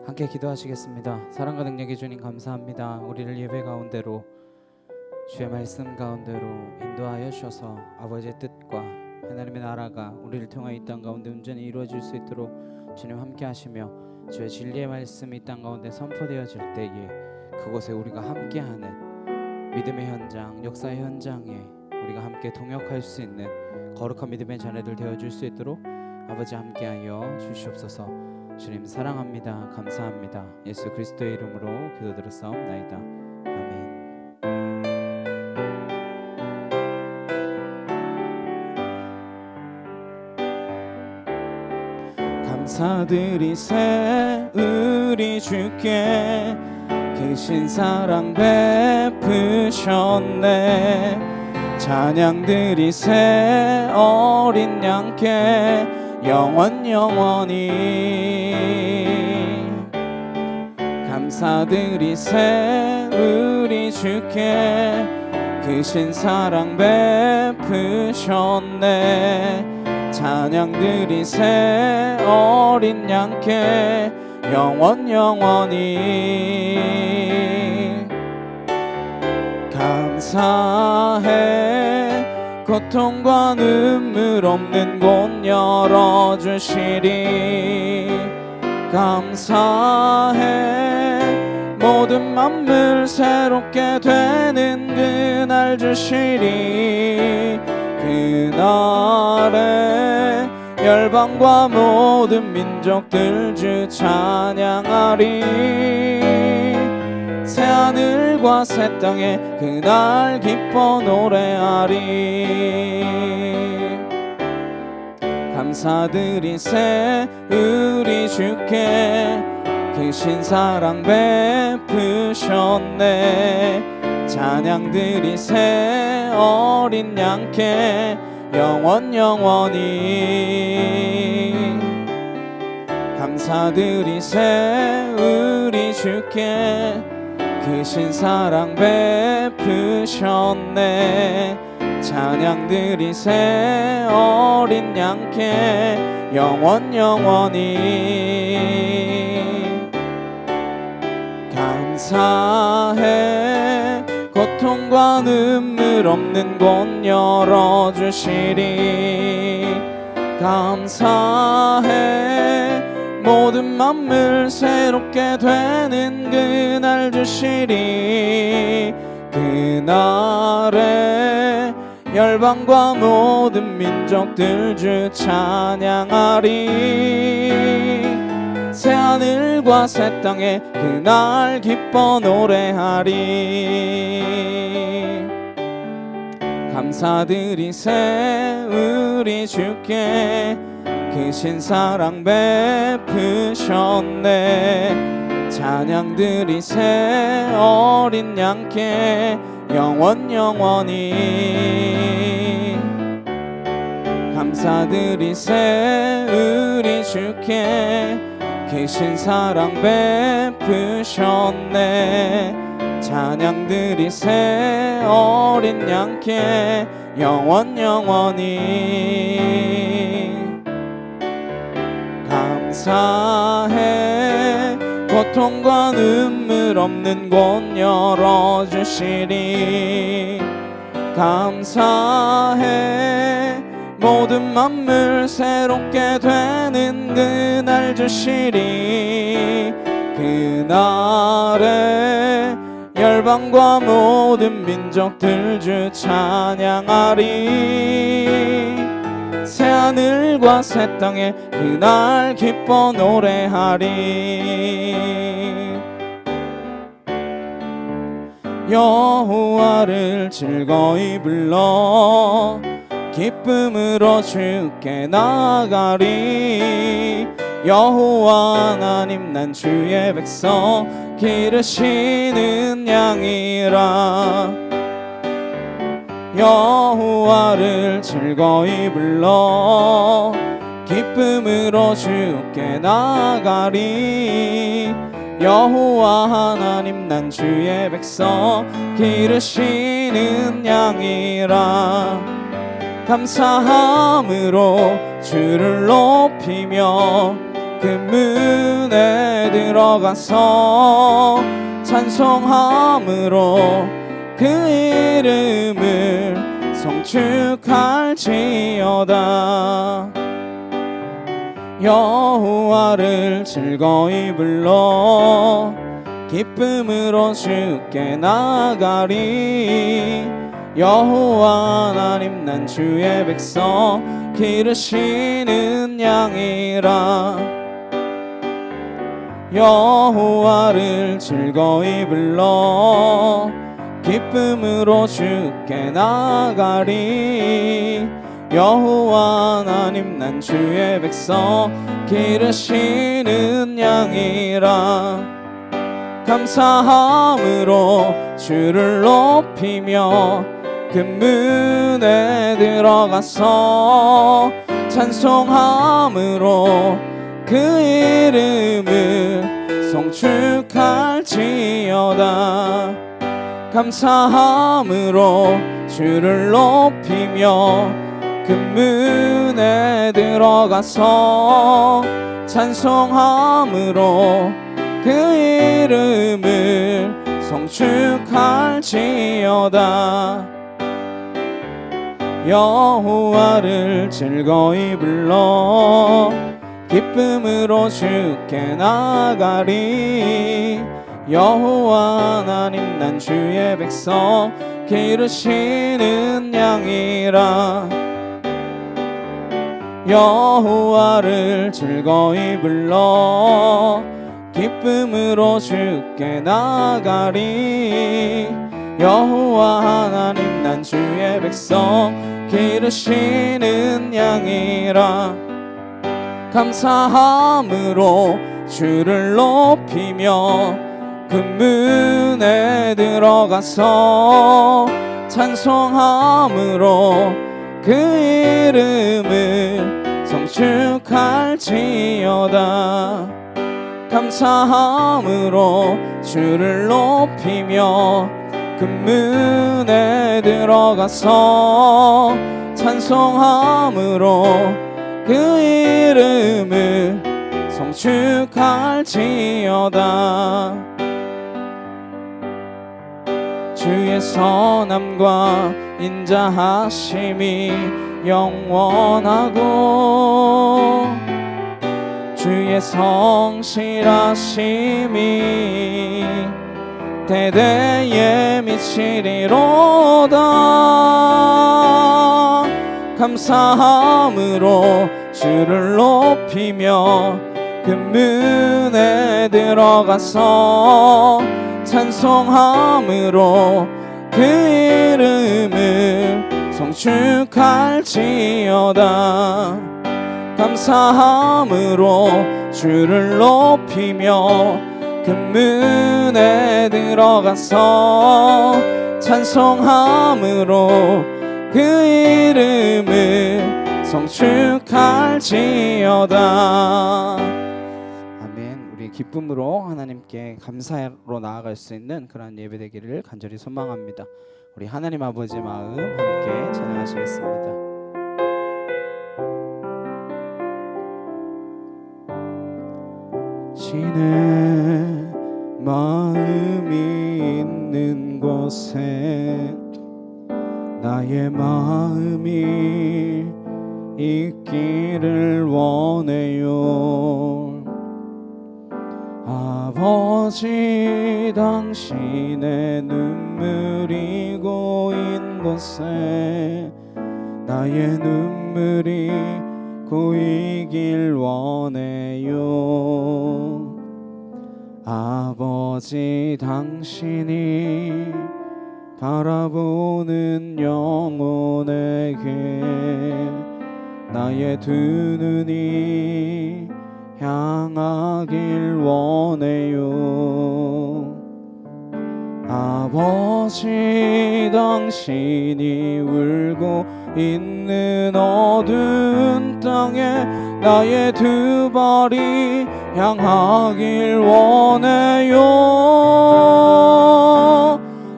함께 기도하시겠습니다. 사랑과 능력의 주님 감사합니다. 우리를 예배 가운데로 주의 말씀 가운데로 인도하여 주셔서 아버지의 뜻과 하나님의 나라가 우리를 통하여 이 땅 가운데 온전히 이루어질 수 있도록 주님 함께 하시며 주의 진리의 말씀이 이 땅 가운데 선포되어질 때에 그곳에 우리가 함께하는 믿음의 현장, 역사의 현장에 우리가 함께 동역할 수 있는 거룩한 믿음의 자녀들 되어줄 수 있도록 아버지 함께하여 주시옵소서. 주님 사랑합니다. 감사합니다. 예수 그리스도의 이름으로 기도드렸사옵나이다. 아멘. 감사드리세 우리 주께 크신 사랑 베푸셨네. 찬양드리세 어린 양께 영원히 감사드리세 우리 주께 크신 사랑 베푸셨네. 찬양드리세 어린 양께 영원히 감사해. 고통과 눈물 없는 곳 열어주시리. 감사해. 모든 만물 새롭게 되는 그날 주시리. 그날에 열방과 모든 민족들 주 찬양하리. 새하늘과 새 땅에 그날 기뻐 노래하리. 감사드리세 우리 주께 크신 사랑 베푸셨네. 찬양드리세 어린 양께 영원히 감사드리세 우리 주께 크신 사랑 베푸셨네. 찬양드리세 어린 양께 영원히 감사해. 고통과 눈물 없는 곳 열어주시리. 감사해. 모든 만물 새롭게 되는 그날 주시리. 그날에 열방과 모든 민족들 주 찬양하리. 새하늘과 새 땅에 그날 기뻐 노래하리. 감사드리세 우리 주께 크신 사랑 베푸셨네. 찬양드리세 어린 양께 영원히 감사드리세 우리 주께 크신 사랑 베푸셨네. 찬양드리세 어린 양께 영원히 감사해. 고통과 눈물 없는 곳 열어주시리. 감사해. 모든 만물 새롭게 되는 그날 주시리. 그날에 열방과 모든 민족들 주 찬양하리. 새하늘과 새 땅에 그날 기뻐 노래하리. 여호와를 즐거이 불러 기쁨으로 주께 나아가리. 여호와 하나님 난 주의 백성 기르시는 양이라. 여호와를 즐거이 불러 기쁨으로 주께 나아가리. 여호와 하나님 난 주의 백성 기르시는 양이라. 감사함으로 주를 높이며 그 문에 들어가서 찬송함으로 그 이름을 성축할지어다. 여호와를 즐거이 불러 기쁨으로 주께 나가리. 여호와 하나님 난 주의 백성 기르시는 양이라. 여호와를 즐거이 불러 기쁨으로 주께 나가리. 여호와 하나님 난 주의 백성 기르시는 양이라. 감사함으로 주를 높이며 그 문에 들어가서 찬송함으로 그 이름을 성축할지어다. 감사함으로 주를 높이며 그 문에 들어가서 찬송함으로 그 이름을 성축할지어다. 여호와를 즐거이 불러 기쁨으로 주께 나가리. 여호와 하나님 난 주의 백성 기르시는 양이라. 여호와를 즐거이 불러 기쁨으로 주께 나가리. 여호와 하나님 난 주의 백성 기르시는 양이라. 감사함으로 주를 높이며 그 문에 들어가서 찬송함으로 그 이름을 성축할지어다. 감사함으로 주를 높이며 그 문에 들어가서 찬송함으로 그 이름을 성축할지어다. 주의 선함과 인자하심이 영원하고 주의 성실하심이 대대에 미치리로다. 감사함으로 주를 높이며 그 문에 들어가서 찬송함으로 그 이름을 성축할지어다. 감사함으로 주를 높이며 그 문에 들어가서 찬송함으로 그 이름을 성축할지어다. 아멘. 우리 기쁨으로 하나님께 감사로 나아갈 수 있는 그런 예배 되기를 간절히 소망합니다. 우리 하나님 아버지 마음 함께 찬양하시겠습니다. 신의 마음이 있는 곳에 나의 마음이 있기를 원해요. 아버지 당신의 눈물이 고인 곳에 나의 눈물이 고이길 원해요. 아버지 당신이 바라보는 영혼에게 나의 두 눈이 향하길 원해요. 아버지 당신이 울고 있는 어두운 땅에 나의 두 발이 향하길 원해요.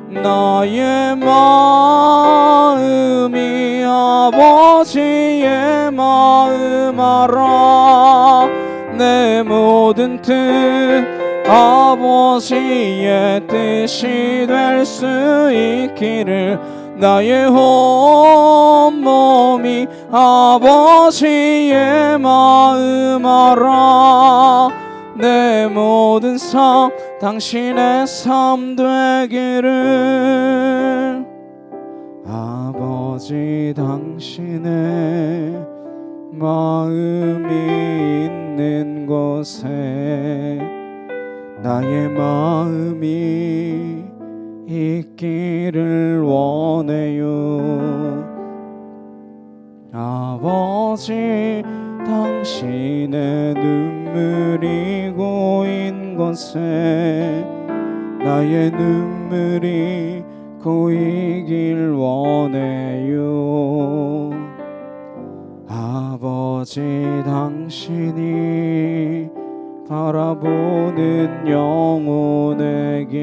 나의 마음이 아버지의 마음 알아 내 내 모든 뜻 아버지의 뜻이 될 수 있기를 나의 온몸이 아버지의 마음 알아 내 모든 삶 당신의 삶 되기를 아버지 당신의 마음이 있는 곳에 나의 마음이 있기를 원해요 아버지 당신의 눈물이 고인 곳에 나의 눈물이 고이길 원해요 아버지 당신이 바라보는 영혼에게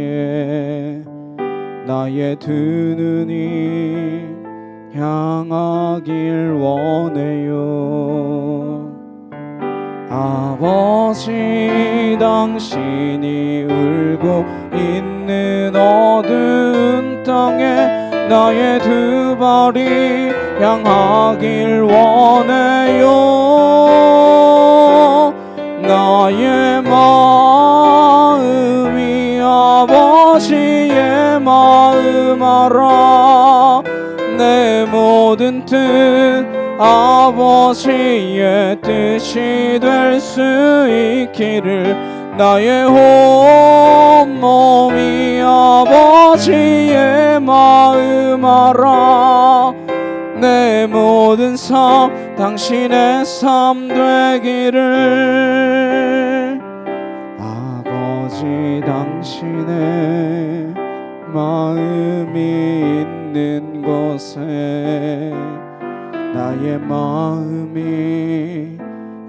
나의 두 눈이 향하길 원해요 아버지 당신이 울고 있는 어두운 땅에 나의 두 발이 향하길 원해요 나의 마음이 아버지의 마음 알아 내 모든 뜻 아버지의 뜻이 될 수 있기를 나의 온몸이 아버지의 마음 알아 내 모든 삶 당신의 삶 되기를 아버지 당신의 마음이 있는 곳에 나의 마음이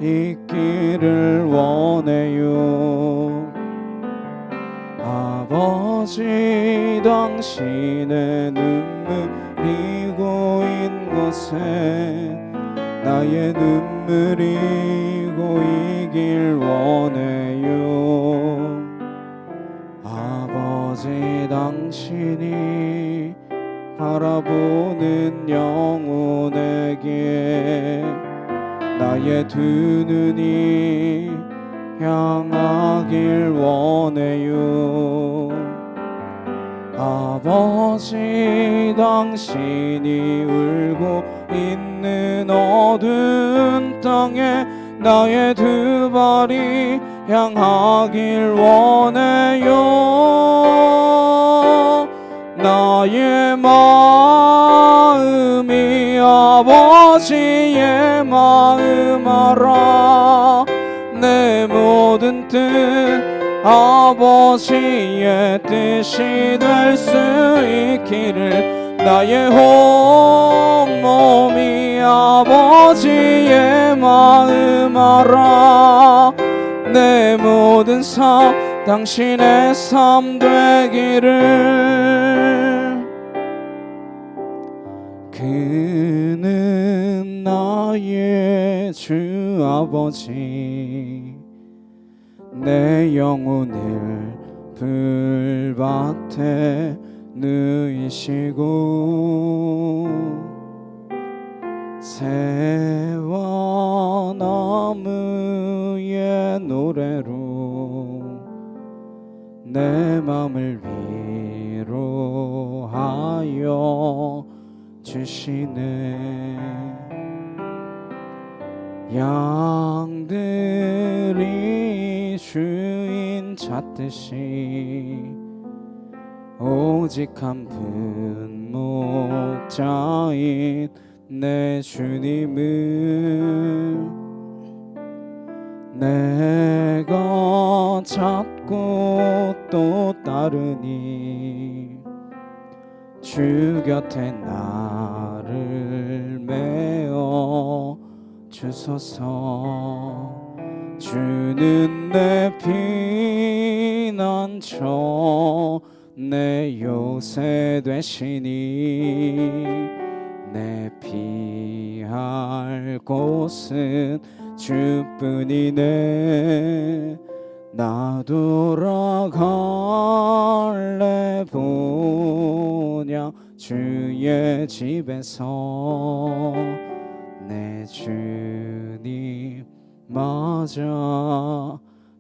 있기를 원해요 아버지 당신의 눈물이 고인 곳에 나의 눈물이 고이길 원해요 아버지 당신이 바라보는 영혼에게 나의 두 눈이 향하길 원해요 아버지 당신이 울고 있는 어두운 땅에 나의 두 발이 향하길 원해요 나의 마음이 아버지의 마음 알아 내 모든 뜻 아버지의 뜻이 될 수 있기를 나의 온몸이 아버지의 마음 알아 내 모든 삶 당신의 삶 되기를 그는 나의 주 아버지 내 영혼을 불밭에 누이시고 새와 나무의 노래로 내 맘을 위로하여 주시네 양들이 주인 찾듯이 오직 한 분 목자인 내 주님을 내가 찾고 또 따르니 주 곁에 나를 메어 주소서 주는 내 피난처 내 요새 되시니 내 피할 곳은 주뿐이네. 나 돌아갈래 보냐 주의 집에서 내 주님 맞아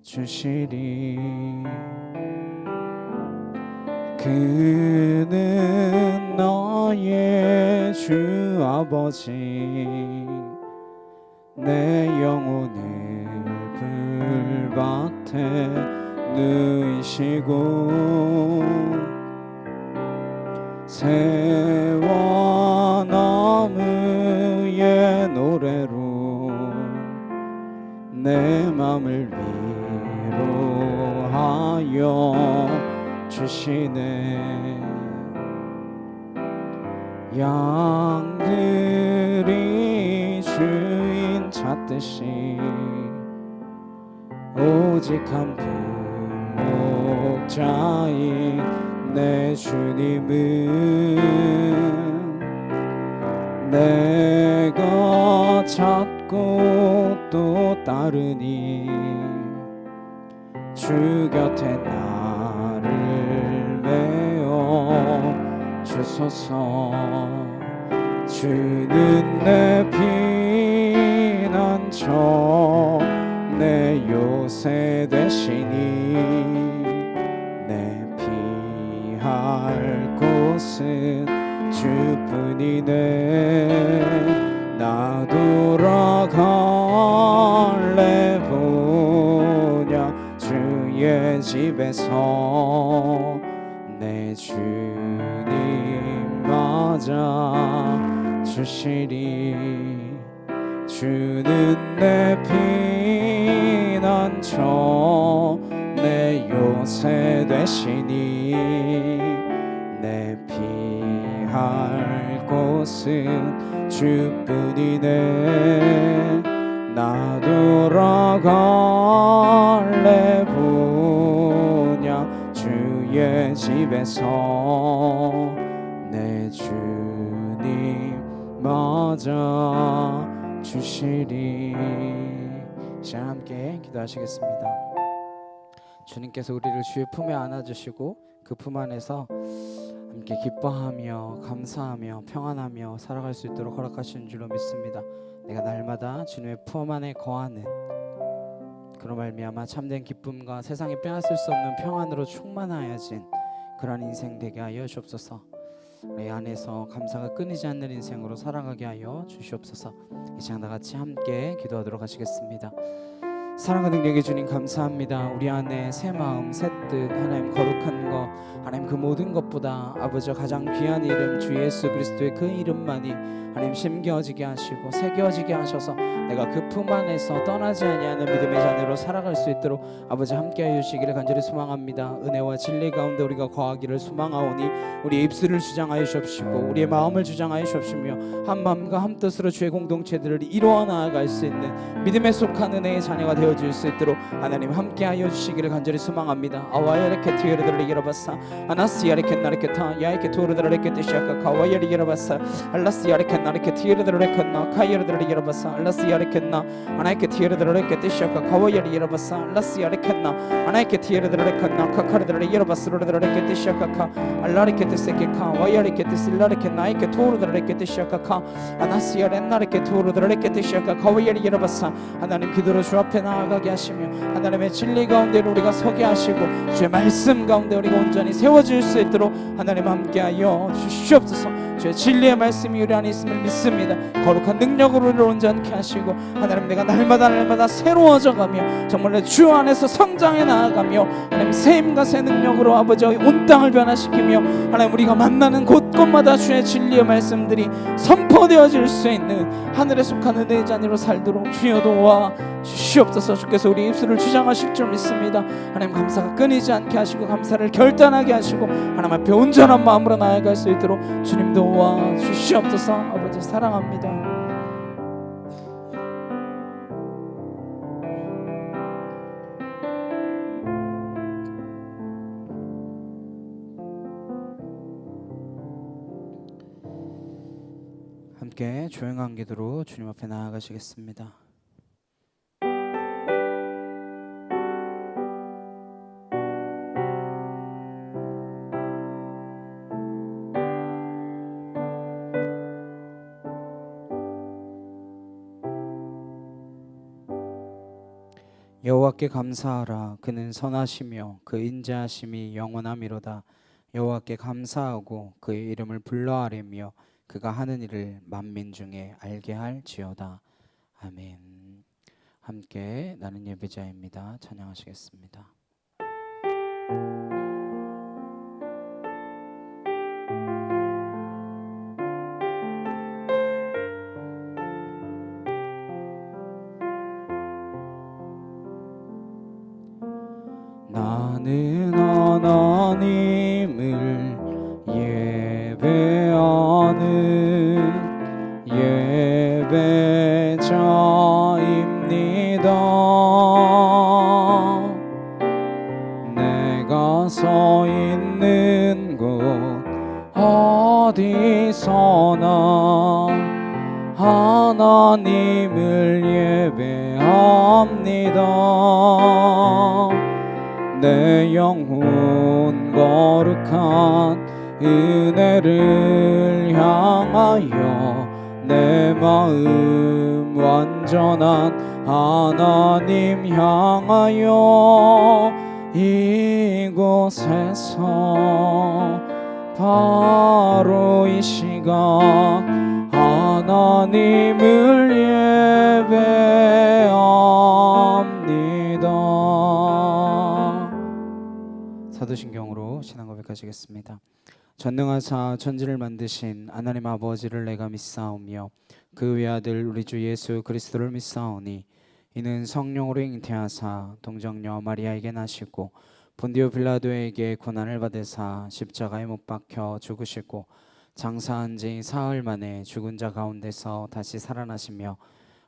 주시리. 그는 나의 주 아버지, 내 영혼을 불밭에 누이시고 새와 나무의 노래로 내 맘을 위로하여 주시네. 양들이 주인 찾듯이 오직 한 분목자인 내 주님은 내가 찾고 또 따르니 주 곁에 나를 메어 주소서. 주는 내 피난처 내 요새 되시니 내 피할 곳은 주뿐이네. 나 돌아갈래 보냐 주의 집에서 내 주님 맞아 주시리. 주는 내 피난처 내 요새 되시니 내 피할 곳은 주뿐이네. 나 돌아갈래 보냐 주의 집에서 내 주님 맞아 주시리. 자, 함께 기도하시겠습니다. 주님께서 우리를 주의 품에 안아주시고 그 품 안에서 함께 기뻐하며 감사하며 평안하며 살아갈 수 있도록 허락하시는 줄로 믿습니다. 내가 날마다 주님의 품 안에 거하는 그로 말미암아 참된 기쁨과 세상에 빼앗을 수 없는 평안으로 충만하여진 그런 인생 되게 하여 주옵소서. 내 안에서 감사가 끊이지 않는 인생으로 살아가게 하여 주시옵소서. 이 시간 다 같이 함께 기도하도록 하시겠습니다. 사랑과 능력의 주님 감사합니다. 우리 안에 새 마음 새 뜻 하나님 거룩한 것 하나님 그 모든 것보다 아버지 가장 귀한 이름 주 예수 그리스도의 그 이름만이 하나님 심겨지게 하시고 새겨지게 하셔서 내가 그 품 안에서 떠나지 아니하는 믿음의 자녀로 살아갈 수 있도록 아버지 함께하여 주시기를 간절히 소망합니다. 은혜와 진리 가운데 우리가 거하기를 소망하오니 우리의 입술을 주장하여 주옵시고 우리의 마음을 주장하여 주옵시며 한 마음과 한 뜻으로 주의 공동체들을 이루어 나아갈 수 있는 믿음에 속한 은혜의 자녀가 되어줄 수 있도록 하나님 함께하여 주시기를 간절히 소망합니다. 아와야레케 티에르들을 이라바사 아나스야레케 나레케타 야이케 토르들레케 티샤카 카와야리 이라바사 알라스야레케 나레케 티에르들을 컨나 카이르들을 이라바사 알라스야레케나 아나이케 티에르들레케 티샤카 카와야리 이라바사 알라스야레케나 아나이케 티에르들을 컨나 카카르들을 이라바스르들레케 티샤카카 알라레케 티세케카 와야레케 티실라레케 나이케 토르들레케 티샤카카 아나스야레나레케 토르들레케 티샤카 카와야리 이라바사 하나님 기도로 주 앞에 나아가게 하시며 하나님의 진리 가운데 우리가 서게 하시고 주의 말씀 가운데 우리가 온전히 세워질 수 있도록 하나님 함께하여 주시옵소서. 주의 진리의 말씀이 우리 안에 있음을 믿습니다. 거룩한 능력으로 우리를 온전케 하시고 하나님 내가 날마다 새로워져가며 정말 주 안에서 성장해 나아가며 하나님 새 힘과 새 능력으로 아버지 온 땅을 변화시키며 하나님 우리가 만나는 곳곳마다 주의 진리의 말씀들이 선포되어질 수 있는 하늘에 속한 은혜의 자녀로 살도록 주여 도와 주시옵소서. 주께서 우리 입술을 주장하실 줄 믿습니다. 하나님 감사가 끊이지 않게 하시고 감사를 결단하게 하시고 하나님 앞에 온전한 마음으로 나아갈 수 있도록 주님 도와 주시옵소서. 아버지 사랑합니다. 함께 조용한 기도로 주님 앞에 나아가시겠습니다. 여호와께 감사하라. 그는 선하시며 그 인자하심이 영원하미로다. 여호와께 감사하고 그의 이름을 불러아뢰며 그가 하는 일을 만민 중에 알게 할지어다. 아멘. 함께 나는 예배자입니다. 찬양하시겠습니다. 나는 하나님을 예배하는 예배자입니다. 내가 서 있는 곳 어디서나 하나님을 예배합니다. 내 영혼 거룩한 은혜를 향하여 내 마음 완전한 하나님 향하여 이곳에서 바로 이 시간 하나님을 예배합니다. 사도신경으로 신앙 고백하시겠습니다. 전능하사 천지를 만드신 하나님 아버지를 내가 믿사오며 그 외아들 우리 주 예수 그리스도를 믿사오니 이는 성령으로 잉태하사 동정녀 마리아에게 나시고 본디오 빌라도에게 고난을 받으사 십자가에 못 박혀 죽으시고 장사한 지 사흘 만에 죽은 자 가운데서 다시 살아나시며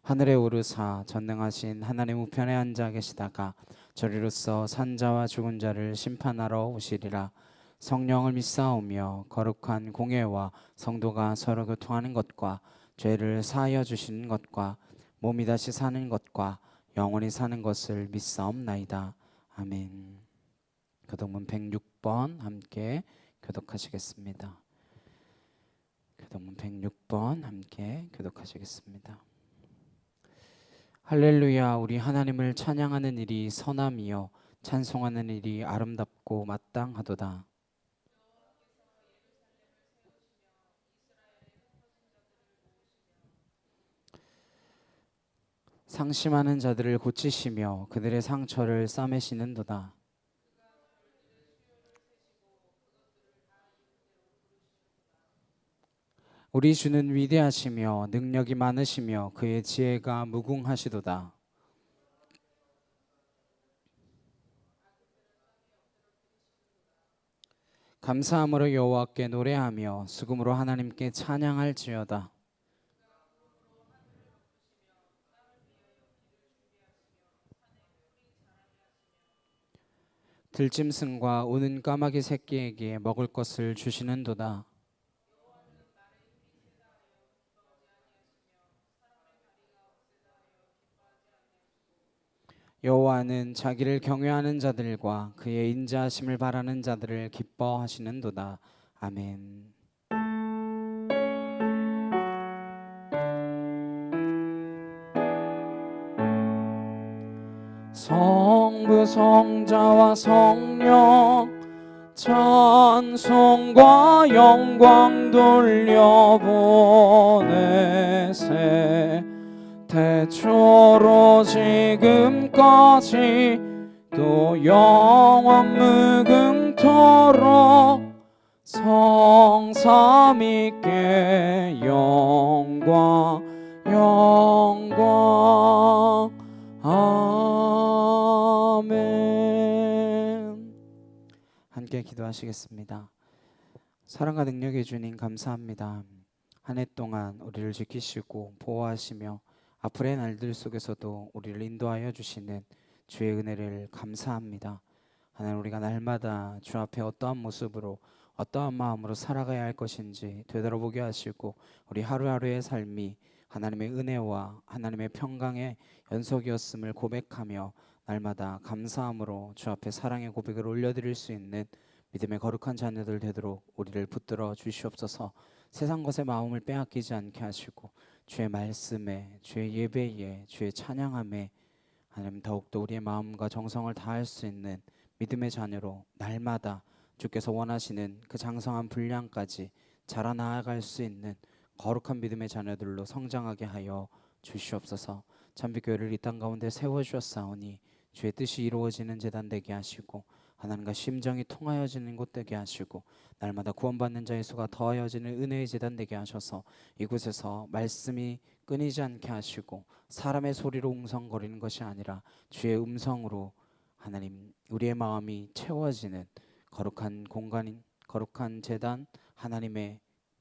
하늘에 오르사 전능하신 하나님 우편에 앉아 계시다가 저리로서 산자와 죽은 자를 심판하러 오시리라. 성령을 믿사오며 거룩한 공예와 성도가 서로 교통하는 것과 죄를 사하여 주시는 것과 몸이 다시 사는 것과 영원히 사는 것을 믿사옵나이다. 아멘. 교독문 106번 함께 교독하시겠습니다. 교독문 106번 함께 교독하시겠습니다. 할렐루야. 우리 하나님을 찬양하는 일이 선함이요 찬송하는 일이 아름답고 마땅하도다. 상심하는 자들을 고치시며 그들의 상처를 싸매시는도다. 우리 주는 위대하시며 능력이 많으시며 그의 지혜가 무궁하시도다. 감사함으로 여호와께 노래하며 수금으로 하나님께 찬양할지어다. 들짐승과 우는 까마귀 새끼에게 먹을 것을 주시는도다. 여호와는 자기를 경외하는 자들과 그의 인자하심을 바라는 자들을 기뻐하시는도다. 아멘. 성부 성자와 성령 찬송과 영광 돌려보내세. 태초로 지금까지 또 영원 무궁토록 성삼위께 영광 영광 아멘. 함께 기도하시겠습니다. 사랑과 능력의 주님 감사합니다. 한 해 동안 우리를 지키시고 보호하시며 앞으로의 날들 속에서도 우리를 인도하여 주시는 주의 은혜를 감사합니다. 하나님, 우리가 날마다 주 앞에 어떠한 모습으로 어떠한 마음으로 살아가야 할 것인지 되돌아보게 하시고 우리 하루하루의 삶이 하나님의 은혜와 하나님의 평강의 연속이었음을 고백하며 날마다 감사함으로 주 앞에 사랑의 고백을 올려드릴 수 있는 믿음의 거룩한 자녀들 되도록 우리를 붙들어 주시옵소서. 세상 것의 마음을 빼앗기지 않게 하시고 주의 말씀에, 주의 예배에, 주의 찬양함에 하나님 더욱더 우리의 마음과 정성을 다할 수 있는 믿음의 자녀로 날마다 주께서 원하시는 그 장성한 분량까지 자라나아갈 수 있는 거룩한 믿음의 자녀들로 성장하게 하여 주시옵소서. 참빛교회를 이 땅 가운데 세워주셨사오니 주의 뜻이 이루어지는 제단 되게 하시고 하나님과 심정이 통하여지는 곳 되게 하시고 날마다 구원받는 자의 수가 더하여지는 은혜의 제단 되게 하셔서 이곳에서 말씀이 끊이지 않게 하시고 사람의 소리로 웅성거리는 것이 아니라 주의 음성으로 하나님 우리의 마음이 채워지는 거룩한 공간인 거룩한 제단 하나님의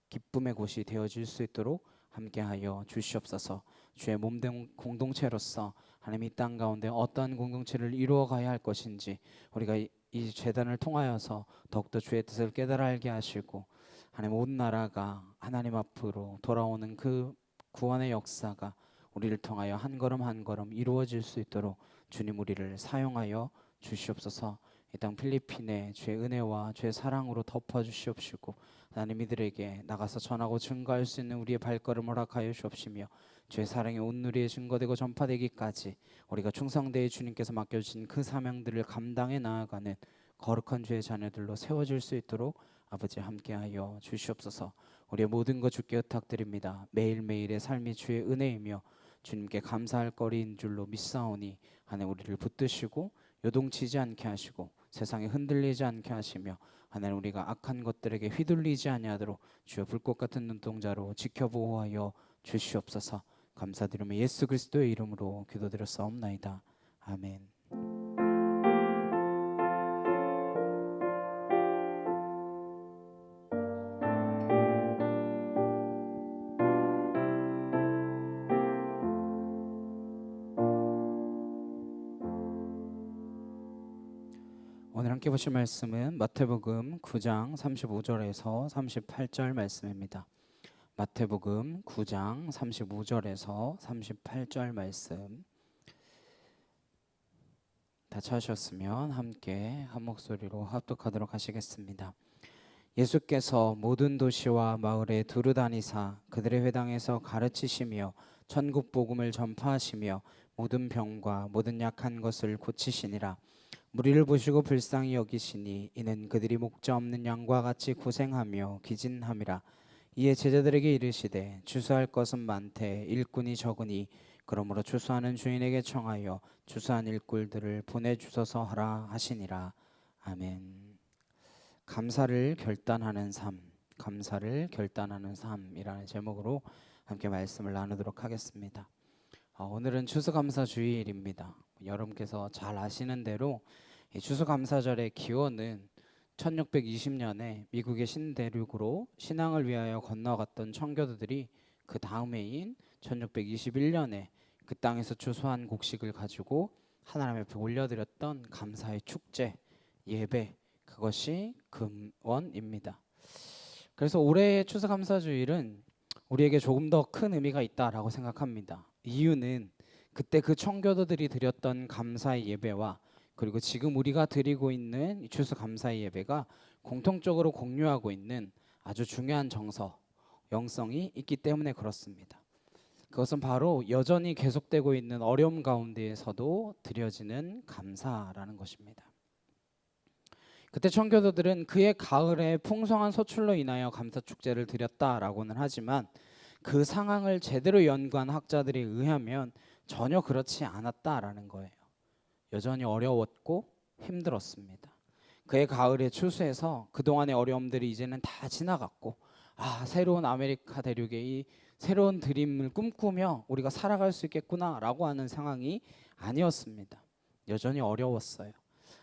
기쁨의 곳이 되어질 수 있도록 함께하여 주시옵소서. 주의 몸된 공동체로서 하나님 이 땅 가운데 어떠한 공동체를 이루어가야 할 것인지 우리가 이 제단을 통하여서 더욱더 주의 뜻을 깨달아 알게 하시고 하나님 온 나라가 하나님 앞으로 돌아오는 그 구원의 역사가 우리를 통하여 한 걸음 한 걸음 이루어질 수 있도록 주님 우리를 사용하여 주시옵소서. 이 땅 필리핀에 주의 은혜와 주의 사랑으로 덮어주시옵시고 하나님 이들에게 나가서 전하고 증거할 수 있는 우리의 발걸음을 허락하여 주옵시며 주의 사랑이 온누리에 증거되고 전파되기까지 우리가 충성되어 주님께서 맡겨주신 그 사명들을 감당해 나아가는 거룩한 주의 자녀들로 세워질 수 있도록 아버지 함께하여 주시옵소서. 우리의 모든 것 주께 의탁드립니다. 매일매일의 삶이 주의 은혜이며 주님께 감사할 거리인 줄로 믿사오니 하나님 우리를 붙드시고 요동치지 않게 하시고 세상에 흔들리지 않게 하시며 하나님 우리가 악한 것들에게 휘둘리지 아니하도록 주여 불꽃 같은 눈동자로 지켜보호하여 주시옵소서. 감사드리며 예수 그리스도의 이름으로 기도드렸사옵나이다. 아멘. 오늘 함께 보실 말씀은 마태복음 9장 35절에서 38절 말씀입니다. 마태복음 9장 35절에서 38절 말씀 다 찾으셨으면 함께 한 목소리로 합독하도록 하시겠습니다. 예수께서 모든 도시와 마을에 두루 다니사 그들의 회당에서 가르치시며 천국 복음을 전파하시며 모든 병과 모든 약한 것을 고치시니라. 무리를 보시고 불쌍히 여기시니 이는 그들이 목자 없는 양과 같이 고생하며 기진함이라. 이에 제자들에게 이르시되 추수할 것은 많되 일꾼이 적으니 그러므로 추수하는 주인에게 청하여 추수한 일꾼들을 보내주소서 하라 하시니라. 아멘. 감사를 결단하는 삶, 감사를 결단하는 삶이라는 제목으로 함께 말씀을 나누도록 하겠습니다. 오늘은 추수감사주일입니다. 여러분께서 잘 아시는 대로 이 추수감사절의 기원은 1620년에 미국의 신대륙으로 신앙을 위하여 건너갔던 청교도들이 그 다음해인 1621년에 그 땅에서 추수한 곡식을 가지고 하나님 앞에 올려드렸던 감사의 축제, 예배, 그것이 근원입니다. 그래서 올해의 추수감사주일은 우리에게 조금 더 큰 의미가 있다라고 생각합니다. 이유는 그때 그 청교도들이 드렸던 감사의 예배와 그리고 지금 우리가 드리고 있는 추수감사의 예배가 공통적으로 공유하고 있는 아주 중요한 정서, 영성이 있기 때문에 그렇습니다. 그것은 바로 여전히 계속되고 있는 어려움 가운데에서도 드려지는 감사라는 것입니다. 그때 청교도들은 그의 가을에 풍성한 소출로 인하여 감사축제를 드렸다라고는 하지만 그 상황을 제대로 연구한 학자들에 의하면 전혀 그렇지 않았다라는 거예요. 여전히 어려웠고 힘들었습니다. 그의 가을의 추수에서 그동안의 어려움들이 이제는 다 지나갔고 새로운 아메리카 대륙의 이 새로운 드림을 꿈꾸며 우리가 살아갈 수 있겠구나라고 하는 상황이 아니었습니다. 여전히 어려웠어요.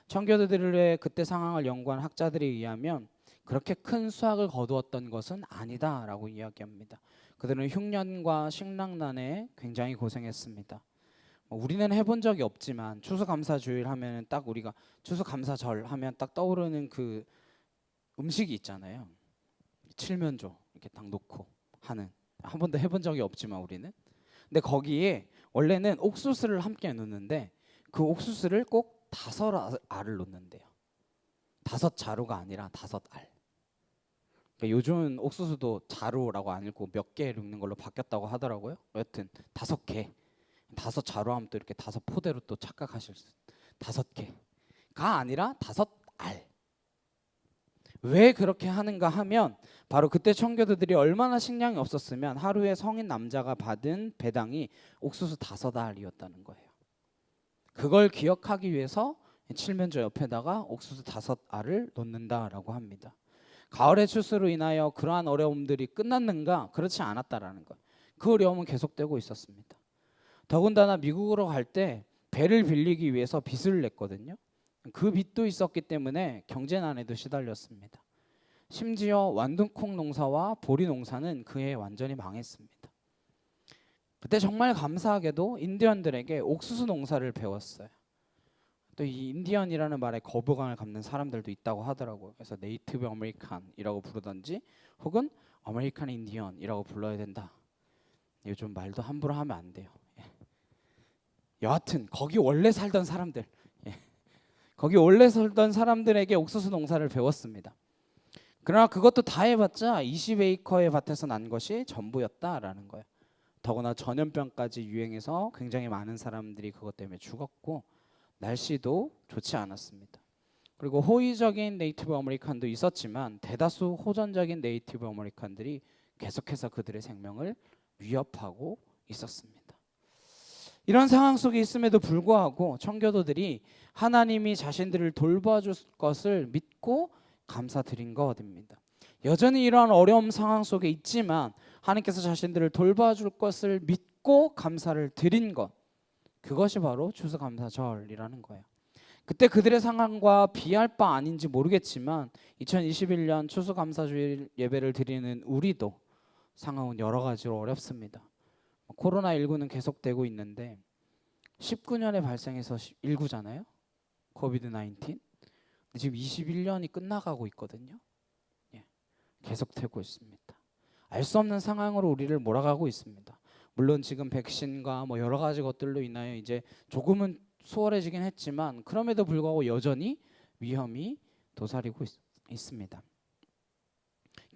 청교도들의 그때 상황을 연구한 학자들에 의하면 그렇게 큰 수확을 거두었던 것은 아니다라고 이야기합니다. 그들은 흉년과 식량난에 굉장히 고생했습니다. 우리는 해본 적이 없지만 추수감사주일 하면 딱 우리가 추수감사절 하면 딱 떠오르는 그 음식이 있잖아요. 칠면조 이렇게 딱 놓고 하는, 한 번도 해본 적이 없지만 우리는. 근데 거기에 원래는 옥수수를 함께 넣는데 그 옥수수를 꼭 5알을 넣는데요. 5자루가 아니라 5알. 그러니까 요즘은 옥수수도 자루라고 안 읽고 몇 개 읽는 걸로 바뀌었다고 하더라고요. 여튼 5개. 다섯 자로하면 또 이렇게 다섯 포대로 또 착각하실 수. 다섯 개가 아니라 다섯 알. 왜 그렇게 하는가 하면 바로 그때 청교도들이 얼마나 식량이 없었으면 하루에 성인 남자가 받은 배당이 옥수수 5알이었다는 거예요. 그걸 기억하기 위해서 칠면조 옆에다가 옥수수 5알을 놓는다라고 합니다. 가을의 추수로 인하여 그러한 어려움들이 끝났는가? 그렇지 않았다라는 거예요. 그 어려움은 계속되고 있었습니다. 더군다나 미국으로 갈 때 배를 빌리기 위해서 빚을 냈거든요. 그 빚도 있었기 때문에 경제난에도 시달렸습니다. 심지어 완두콩 농사와 보리 농사는 그해 완전히 망했습니다. 그때 정말 감사하게도 인디언들에게 옥수수 농사를 배웠어요. 또 이 인디언이라는 말에 거부감을 갖는 사람들도 있다고 하더라고요. 그래서 네이티브 아메리칸이라고 부르던지 혹은 아메리칸 인디언이라고 불러야 된다. 요즘 말도 함부로 하면 안 돼요. 여하튼 거기 원래 살던 사람들, 거기 원래 살던 사람들에게 옥수수 농사를 배웠습니다. 그러나 그것도 다 해봤자 20에이커의 밭에서 난 것이 전부였다라는 거예요. 더구나 전염병까지 유행해서 굉장히 많은 사람들이 그것 때문에 죽었고 날씨도 좋지 않았습니다. 그리고 호의적인 네이티브 아메리칸도 있었지만 대다수 호전적인 네이티브 아메리칸들이 계속해서 그들의 생명을 위협하고 있었습니다. 이런 상황 속에 있음에도 불구하고 청교도들이 하나님이 자신들을 돌봐줄 것을 믿고 감사드린 것입니다. 여전히 이러한 어려움 상황 속에 있지만 하나님께서 자신들을 돌봐줄 것을 믿고 감사를 드린 것, 그것이 바로 추수감사절이라는 거예요. 그때 그들의 상황과 비할 바 아닌지 모르겠지만 2021년 추수감사주일 예배를 드리는 우리도 상황은 여러 가지로 어렵습니다. 코로나19는 계속되고 있는데 19년에 발생해서 19잖아요. 코비드 19. 지금 21년이 끝나가고 있거든요. 계속되고 있습니다. 알 수 없는 상황으로 우리를 몰아가고 있습니다. 물론 지금 백신과 뭐 여러 가지 것들로 인하여 이제 조금은 수월해지긴 했지만 그럼에도 불구하고 여전히 위험이 도사리고 있습니다.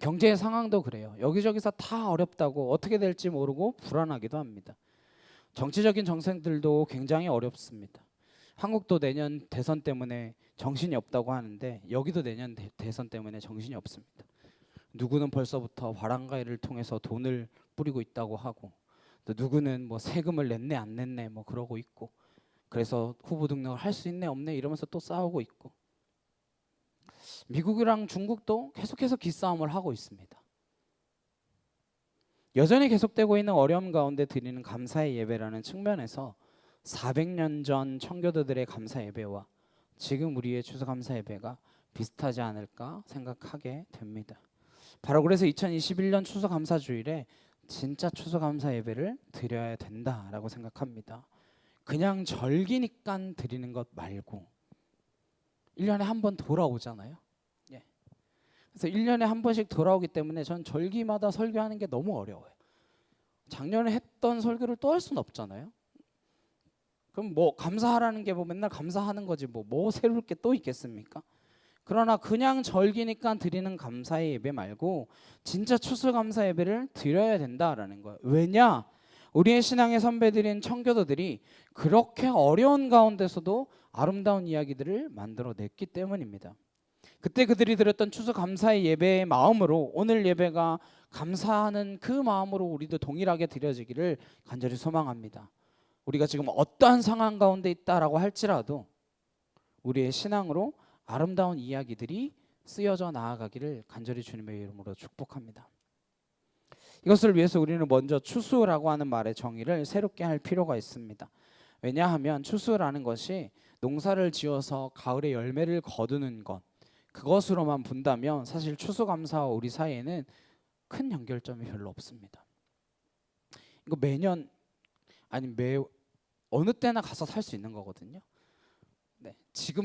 경제 상황도 그래요. 여기저기서 다 어렵다고 어떻게 될지 모르고 불안하기도 합니다. 정치적인 정세들도 굉장히 어렵습니다. 한국도 내년 대선 때문에 정신이 없다고 하는데 여기도 내년 대선 때문에 정신이 없습니다. 누구는 벌써부터 바람가이를 통해서 돈을 뿌리고 있다고 하고 또 누구는 뭐 세금을 냈네 안 냈네 뭐 그러고 있고 그래서 후보 등록을 할 수 있네 없네 이러면서 또 싸우고 있고 미국이랑 중국도 계속해서 기싸움을 하고 있습니다. 여전히 계속되고 있는 어려움 가운데 드리는 감사의 예배라는 측면에서 400년 전 청교도들의 감사 예배와 지금 우리의 추수감사 예배가 비슷하지 않을까 생각하게 됩니다. 바로 그래서 2021년 추수감사주일에 진짜 추수감사 예배를 드려야 된다라고 생각합니다. 그냥 절기니까 드리는 것 말고 1년에 한 번 돌아오잖아요. 그래서 1년에 한 번씩 돌아오기 때문에 전 절기마다 설교하는 게 너무 어려워요. 작년에 했던 설교를 또 할 수는 없잖아요. 그럼 뭐 감사하라는 게 뭐 맨날 감사하는 거지 뭐 새로울 게 또 있겠습니까? 그러나 그냥 절기니까 드리는 감사의 예배 말고 진짜 추수감사 예배를 드려야 된다라는 거예요. 왜냐? 우리의 신앙의 선배들인 청교도들이 그렇게 어려운 가운데서도 아름다운 이야기들을 만들어냈기 때문입니다. 그때 그들이 드렸던 추수감사의 예배의 마음으로 오늘 예배가 감사하는 그 마음으로 우리도 동일하게 드려지기를 간절히 소망합니다. 우리가 지금 어떠한 상황 가운데 있다라고 할지라도 우리의 신앙으로 아름다운 이야기들이 쓰여져 나아가기를 간절히 주님의 이름으로 축복합니다. 이것을 위해서 우리는 먼저 추수라고 하는 말의 정의를 새롭게 할 필요가 있습니다. 왜냐하면 추수라는 것이 농사를 지어서 가을에 열매를 거두는 것, 그것으로만 본다면 사실 추수감사와 우리 사이에는 큰 연결점이 별로 없습니다. 이거 매년 아니 어느 때나 가서 살 수 있는 거거든요.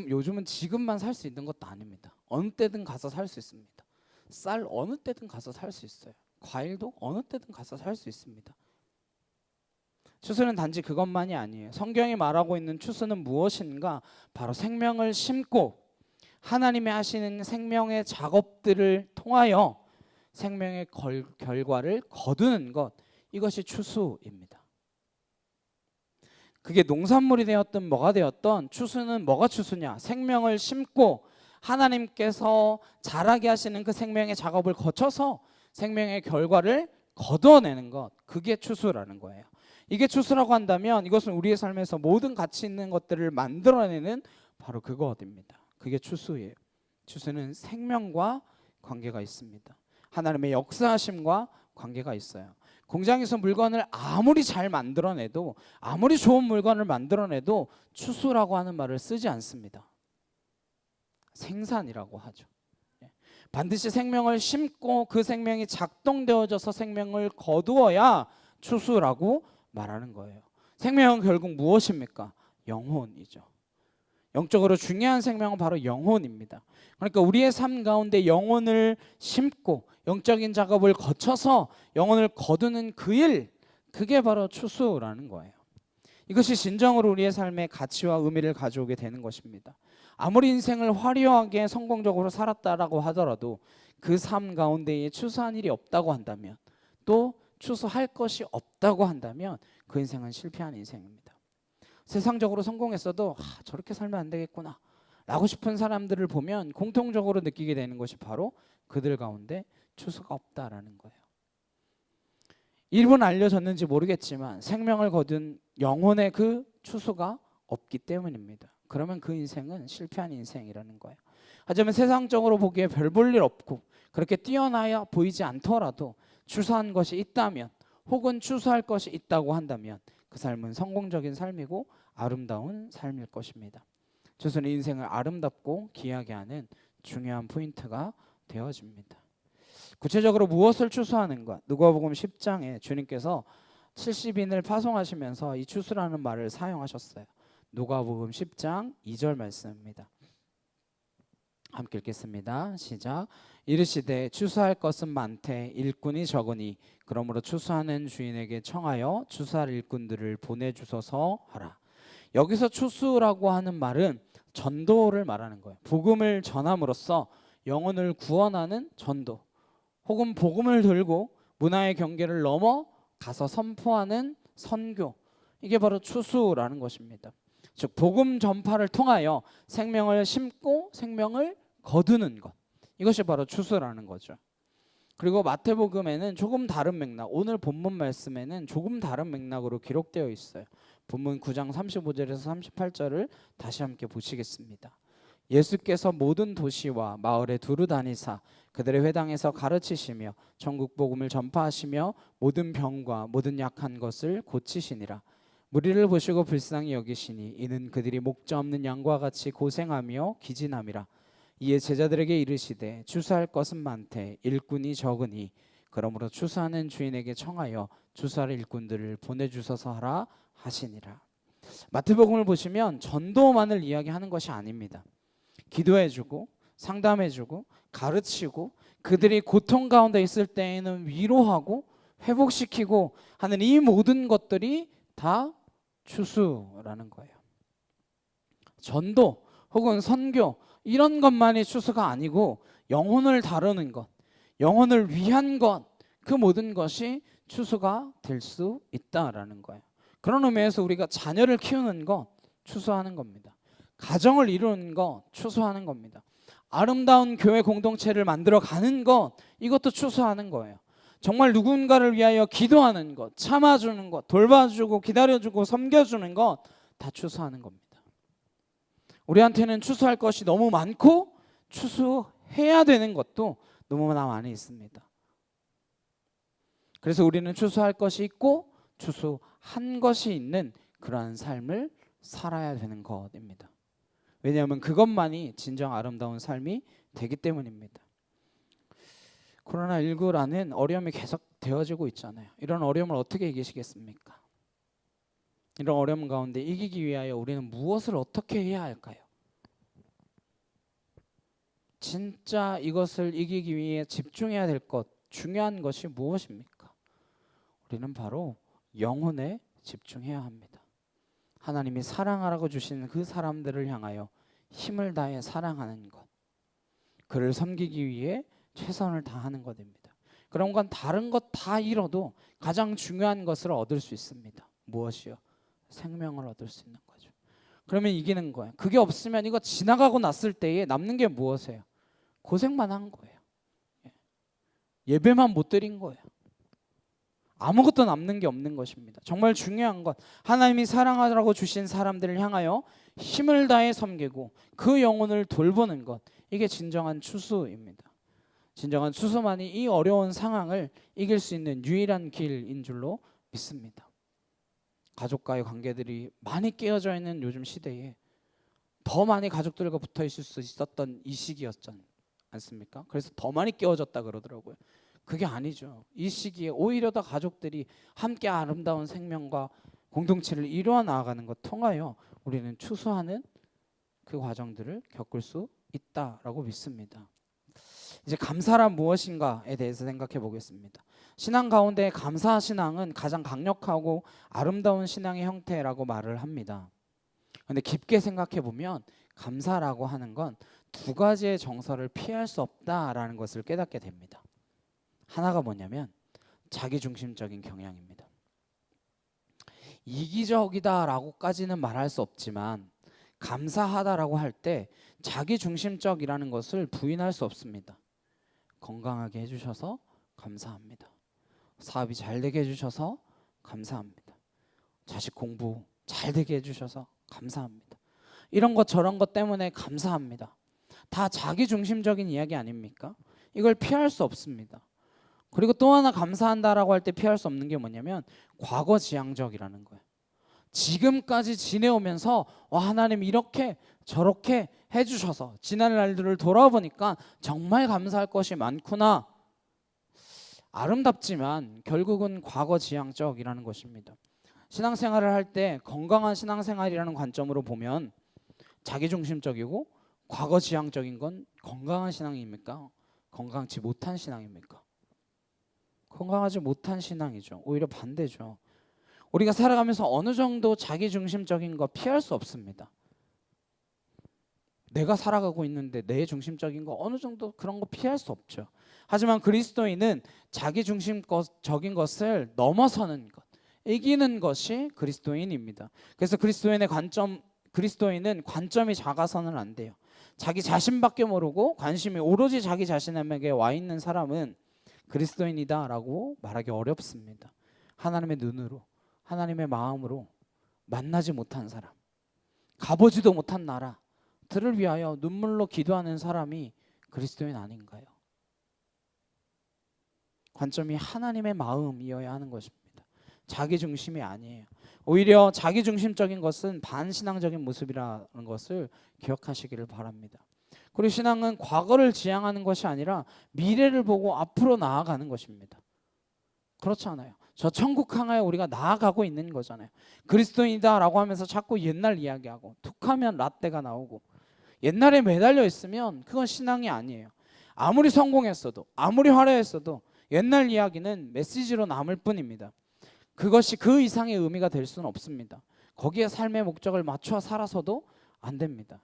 요즘은 지금만 살 수 있는 것도 아닙니다. 어느 때든 가서 살 수 있습니다. 쌀 어느 때든 가서 살 수 있어요. 과일도 어느 때든 가서 살 수 있습니다. 추수는 단지 그것만이 아니에요. 성경이 말하고 있는 추수는 무엇인가? 바로 생명을 심고 하나님이 하시는 생명의 작업들을 통하여 생명의 결과를 거두는 것, 이것이 추수입니다. 그게 농산물이 되었든 뭐가 되었든 추수는 뭐가 추수냐? 생명을 심고 하나님께서 자라게 하시는 그 생명의 작업을 거쳐서 생명의 결과를 거두어내는 것, 그게 추수라는 거예요. 이게 추수라고 한다면 이것은 우리의 삶에서 모든 가치 있는 것들을 만들어내는 바로 그것입니다. 그게 추수예요. 추수는 생명과 관계가 있습니다. 하나님의 역사하심과 관계가 있어요. 공장에서 물건을 아무리 잘 만들어내도, 아무리 좋은 물건을 만들어내도 추수라고 하는 말을 쓰지 않습니다. 생산이라고 하죠. 반드시 생명을 심고 그 생명이 작동되어져서 생명을 거두어야 추수라고 말하는 거예요. 생명은 결국 무엇입니까? 영혼이죠. 영적으로 중요한 생명은 바로 영혼입니다. 그러니까 우리의 삶 가운데 영혼을 심고 영적인 작업을 거쳐서 영혼을 거두는 그 일, 그게 바로 추수라는 거예요. 이것이 진정으로 우리의 삶에 가치와 의미를 가져오게 되는 것입니다. 아무리 인생을 화려하게 성공적으로 살았다라고 하더라도 그 삶 가운데에 추수한 일이 없다고 한다면, 또 추수할 것이 없다고 한다면 그 인생은 실패한 인생입니다. 세상적으로 성공했어도 저렇게 살면 안 되겠구나 라고 싶은 사람들을 보면 공통적으로 느끼게 되는 것이 바로 그들 가운데 추수가 없다라는 거예요. 일부는 알려졌는지 모르겠지만 생명을 거둔 영혼의 그 추수가 없기 때문입니다. 그러면 그 인생은 실패한 인생이라는 거예요. 하지만 세상적으로 보기에 별 볼 일 없고 그렇게 뛰어나야 보이지 않더라도 추수한 것이 있다면, 혹은 추수할 것이 있다고 한다면 그 삶은 성공적인 삶이고 아름다운 삶일 것입니다. 추수는 인생을 아름답고 귀하게 하는 중요한 포인트가 되어집니다. 구체적으로 무엇을 추수하는가? 누가복음 10장에 주님께서 70인을 파송하시면서 이 추수라는 말을 사용하셨어요. 누가복음 10장 2절 말씀입니다. 함께 읽겠습니다. 시작. 이르시되 추수할 것은 많되 일꾼이 적으니 그러므로 추수하는 주인에게 청하여 추수할 일꾼들을 보내주소서 하라. 여기서 추수라고 하는 말은 전도를 말하는 거예요. 복음을 전함으로써 영혼을 구원하는 전도, 혹은 복음을 들고 문화의 경계를 넘어 가서 선포하는 선교, 이게 바로 추수라는 것입니다. 즉 복음 전파를 통하여 생명을 심고 생명을 거두는 것, 이것이 바로 추수라는 거죠. 그리고 마태복음에는 조금 다른 맥락, 오늘 본문 말씀에는 조금 다른 맥락으로 기록되어 있어요. 본문 9장 35절에서 38절을 다시 함께 보시겠습니다. 예수께서 모든 도시와 마을에 두루 다니사 그들의 회당에서 가르치시며 천국 복음을 전파하시며 모든 병과 모든 약한 것을 고치시니라. 무리를 보시고 불쌍히 여기시니 이는 그들이 목자 없는 양과 같이 고생하며 기진함이라. 이에 제자들에게 이르시되 추수할 것은 많되 일꾼이 적으니 그러므로 추수하는 주인에게 청하여 추수할 일꾼들을 보내주소서 하라 하시니라. 마태복음을 보시면 전도만을 이야기하는 것이 아닙니다. 기도해주고 상담해주고 가르치고 그들이 고통 가운데 있을 때에는 위로하고 회복시키고 하는 이 모든 것들이 다 추수라는 거예요. 전도 혹은 선교, 이런 것만이 추수가 아니고 영혼을 다루는 것, 영혼을 위한 것, 그 모든 것이 추수가 될 수 있다라는 거예요. 그런 의미에서 우리가 자녀를 키우는 것 추수하는 겁니다. 가정을 이루는 것 추수하는 겁니다. 아름다운 교회 공동체를 만들어 가는 것, 이것도 추수하는 거예요. 정말 누군가를 위하여 기도하는 것, 참아주는 것, 돌봐주고 기다려주고 섬겨주는 것 다 추수하는 겁니다. 우리한테는 추수할 것이 너무 많고 추수해야 되는 것도 너무나 많이 있습니다. 그래서 우리는 추수할 것이 있고 추수한 것이 있는 그러한 삶을 살아야 되는 것입니다. 왜냐하면 그것만이 진정 아름다운 삶이 되기 때문입니다. 코로나19라는 어려움이 계속 되어지고 있잖아요. 이런 어려움을 어떻게 이기시겠습니까? 이런 어려움 가운데 이기기 위하여 우리는 무엇을 어떻게 해야 할까요? 진짜 이것을 이기기 위해 집중해야 될 것, 중요한 것이 무엇입니까? 우리는 바로 영혼에 집중해야 합니다. 하나님이 사랑하라고 주신 그 사람들을 향하여 힘을 다해 사랑하는 것, 그를 섬기기 위해 최선을 다하는 것입니다. 그런 건 다른 것 다 잃어도 가장 중요한 것을 얻을 수 있습니다. 무엇이요? 생명을 얻을 수 있는 거죠. 그러면 이기는 거예요. 그게 없으면 이거 지나가고 났을 때에 남는 게 무엇이에요? 고생만 한 거예요. 예배만 못 드린 거예요. 아무것도 남는 게 없는 것입니다. 정말 중요한 건 하나님이 사랑하라고 주신 사람들을 향하여 힘을 다해 섬기고 그 영혼을 돌보는 것, 이게 진정한 추수입니다. 진정한 추수만이 이 어려운 상황을 이길 수 있는 유일한 길인 줄로 믿습니다. 가족과의 관계들이 많이 깨어져 있는 요즘 시대에 더 많이 가족들과 붙어 있을 수 있었던 이 시기였지 않습니까? 그래서 더 많이 깨어졌다 그러더라고요. 그게 아니죠. 이 시기에 오히려 더 가족들이 함께 아름다운 생명과 공동체를 이루어 나아가는 것 통하여 우리는 추수하는 그 과정들을 겪을 수 있다라고 믿습니다. 이제 감사란 무엇인가에 대해서 생각해 보겠습니다. 신앙 가운데 감사 신앙은 가장 강력하고 아름다운 신앙의 형태라고 말을 합니다. 그런데 깊게 생각해 보면 감사라고 하는 건 두 가지의 정서를 피할 수 없다라는 것을 깨닫게 됩니다. 하나가 뭐냐면 자기중심적인 경향입니다. 이기적이다라고까지는 말할 수 없지만 감사하다라고 할 때 자기중심적이라는 것을 부인할 수 없습니다. 건강하게 해주셔서 감사합니다. 사업이 잘 되게 해주셔서 감사합니다. 자식 공부 잘 되게 해주셔서 감사합니다. 이런 것 저런 것 때문에 감사합니다. 다 자기중심적인 이야기 아닙니까? 이걸 피할 수 없습니다. 그리고 또 하나 감사한다라고 할 때 피할 수 없는 게 뭐냐면 과거지향적이라는 거예요. 지금까지 지내오면서 하나님 이렇게 저렇게 해주셔서 지난 날들을 돌아보니까 정말 감사할 것이 많구나. 아름답지만 결국은 과거지향적이라는 것입니다. 신앙생활을 할 때 건강한 신앙생활이라는 관점으로 보면 자기중심적이고 과거지향적인 건 건강한 신앙입니까? 건강치 못한 신앙입니까? 건강하지 못한 신앙이죠. 오히려 반대죠. 우리가 살아가면서 어느 정도 자기중심적인 거 피할 수 없습니다. 내가 살아가고 있는데 내 중심적인 거 어느 정도 그런 거 피할 수 없죠. 하지만 그리스도인은 자기중심적인 것을 넘어서는 것, 이기는 것이 그리스도인입니다. 그래서 그리스도인은 관점이 작아서는 안 돼요. 자기 자신밖에 모르고 관심이 오로지 자기 자신에게 와 있는 사람은 그리스도인이다라고 말하기 어렵습니다. 하나님의 눈으로, 하나님의 마음으로 만나지 못한 사람, 가보지도 못한 나라들을 위하여 눈물로 기도하는 사람이 그리스도인 아닌가요? 관점이 하나님의 마음이어야 하는 것입니다. 자기중심이 아니에요. 오히려 자기중심적인 것은 반신앙적인 모습이라는 것을 기억하시기를 바랍니다. 그리고 신앙은 과거를 지향하는 것이 아니라 미래를 보고 앞으로 나아가는 것입니다. 그렇지 않아요? 저 천국 향하여 우리가 나아가고 있는 거잖아요. 그리스도인이다라고 하면서 자꾸 옛날 이야기하고 툭하면 라떼가 나오고 옛날에 매달려 있으면 그건 신앙이 아니에요. 아무리 성공했어도 아무리 화려했어도 옛날 이야기는 메시지로 남을 뿐입니다. 그것이 그 이상의 의미가 될 수는 없습니다. 거기에 삶의 목적을 맞춰 살아서도 안 됩니다.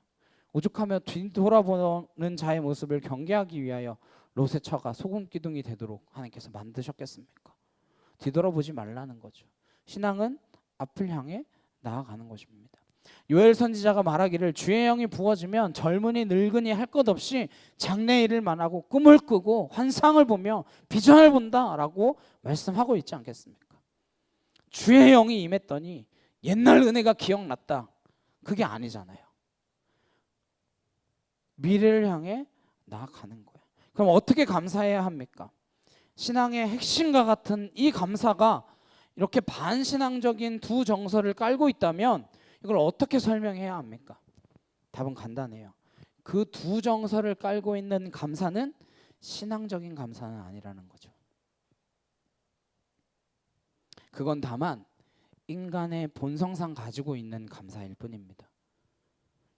오죽하며 뒤돌아보는 자의 모습을 경계하기 위하여 롯의 처가 소금 기둥이 되도록 하나님께서 만드셨겠습니까? 뒤돌아보지 말라는 거죠. 신앙은 앞을 향해 나아가는 것입니다. 요엘 선지자가 말하기를 주의 영이 부어지면 젊은이 늙은이 할 것 없이 장래일을 만하고 꿈을 꾸고 환상을 보며 비전을 본다라고 말씀하고 있지 않겠습니까? 주의 영이 임했더니 옛날 은혜가 기억났다. 그게 아니잖아요. 미래를 향해 나아가는 거예요. 그럼 어떻게 감사해야 합니까? 신앙의 핵심과 같은 이 감사가 이렇게 반신앙적인 두 정서를 깔고 있다면 이걸 어떻게 설명해야 합니까? 답은 간단해요. 그 두 정서를 깔고 있는 감사는 신앙적인 감사는 아니라는 거죠. 그건 다만 인간의 본성상 가지고 있는 감사일 뿐입니다.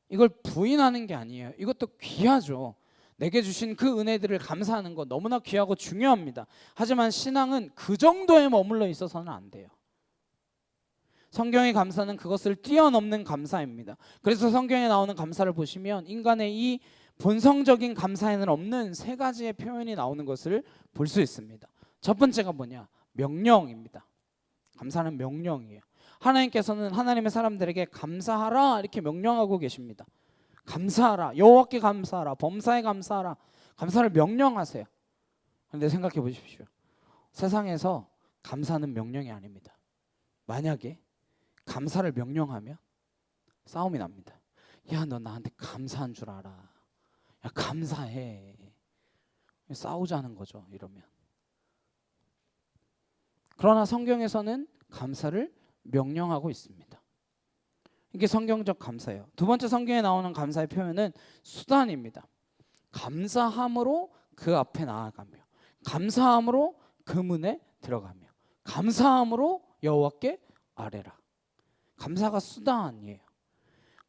이걸 부인하는 게 아니에요. 이것도 귀하죠. 내게 주신 그 은혜들을 감사하는 거 너무나 귀하고 중요합니다. 하지만 신앙은 그 정도에 머물러 있어서는 안 돼요. 성경의 감사는 그것을 뛰어넘는 감사입니다. 그래서 성경에 나오는 감사를 보시면 인간의 이 본성적인 감사에는 없는 세 가지의 표현이 나오는 것을 볼 수 있습니다. 첫 번째가 뭐냐? 명령입니다. 감사는 명령이에요. 하나님께서는 하나님의 사람들에게 감사하라 이렇게 명령하고 계십니다. 감사하라, 여호와께 감사하라, 범사에 감사하라, 감사를 명령하세요. 그런데 생각해 보십시오. 세상에서 감사는 명령이 아닙니다. 만약에 감사를 명령하면 싸움이 납니다. 야, 너 나한테 감사한 줄 알아. 야, 감사해. 싸우자는 거죠, 이러면. 그러나 성경에서는 감사를 명령하고 있습니다. 이게 성경적 감사예요. 두 번째 성경에 나오는 감사의 표현은 수단입니다. 감사함으로 그 앞에 나아가며, 감사함으로 그 문에 들어가며, 감사함으로 여호와께 아뢰라. 감사가 수단이에요.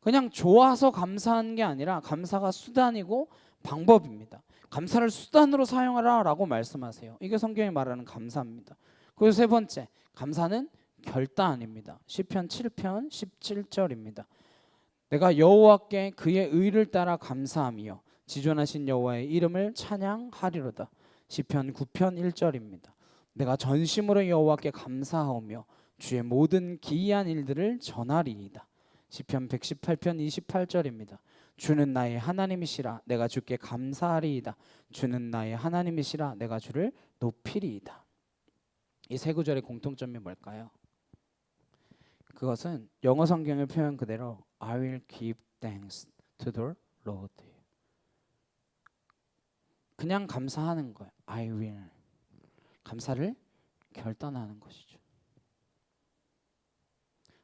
그냥 좋아서 감사한 게 아니라 감사가 수단이고 방법입니다. 감사를 수단으로 사용하라 라고 말씀하세요. 이게 성경이 말하는 감사입니다. 그리고 세 번째, 감사는 결단입니다. 시편 7편 17절입니다. 내가 여호와께 그의 의를 따라 감사하며 지존하신 여호와의 이름을 찬양하리로다. 시편 9편 1절입니다. 내가 전심으로 여호와께 감사하오며 주의 모든 기이한 일들을 전하리이다. 시편 118편 28절입니다. 주는 나의 하나님이시라 내가 주께 감사하리이다. 주는 나의 하나님이시라 내가 주를 높이리이다. 이 세 구절의 공통점이 뭘까요? 그것은 영어 성경의 표현 그대로 I will give thanks to the Lord. 그냥 감사하는 거예요. I will. 감사를 결단하는 것이죠.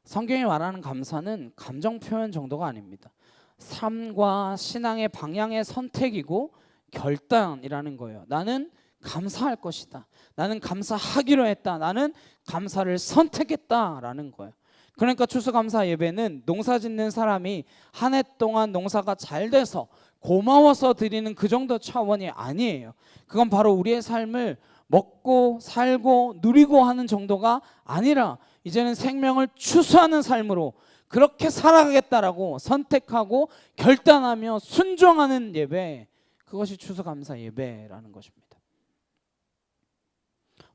성경이 말하는 감사는 감정 표현 정도가 아닙니다. 삶과 신앙의 방향의 선택이고 결단이라는 거예요. 나는 감사할 것이다. 나는 감사하기로 했다. 나는 감사를 선택했다라는 거예요. 그러니까 추수감사 예배는 농사 짓는 사람이 한 해 동안 농사가 잘 돼서 고마워서 드리는 그 정도 차원이 아니에요. 그건 바로 우리의 삶을 먹고 살고 누리고 하는 정도가 아니라 이제는 생명을 추수하는 삶으로 그렇게 살아가겠다라고 선택하고 결단하며 순종하는 예배, 그것이 추수감사 예배라는 것입니다.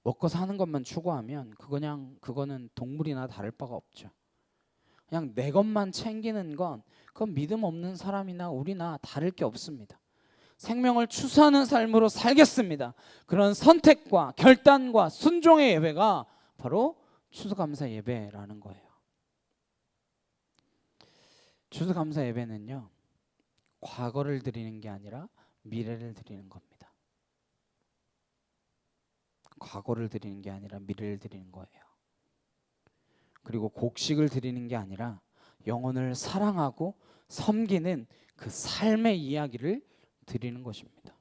먹고 사는 것만 추구하면 그거는 동물이나 다를 바가 없죠. 그냥 내 것만 챙기는 건 그건 믿음 없는 사람이나 우리나 다를 게 없습니다. 생명을 추수하는 삶으로 살겠습니다. 그런 선택과 결단과 순종의 예배가 바로 추수감사 예배라는 거예요. 추수감사 예배는요, 과거를 드리는 게 아니라 미래를 드리는 겁니다. 과거를 드리는 게 아니라 미래를 드리는 거예요. 그리고 곡식을 드리는 게 아니라 영혼을 사랑하고 섬기는 그 삶의 이야기를 드리는 것입니다.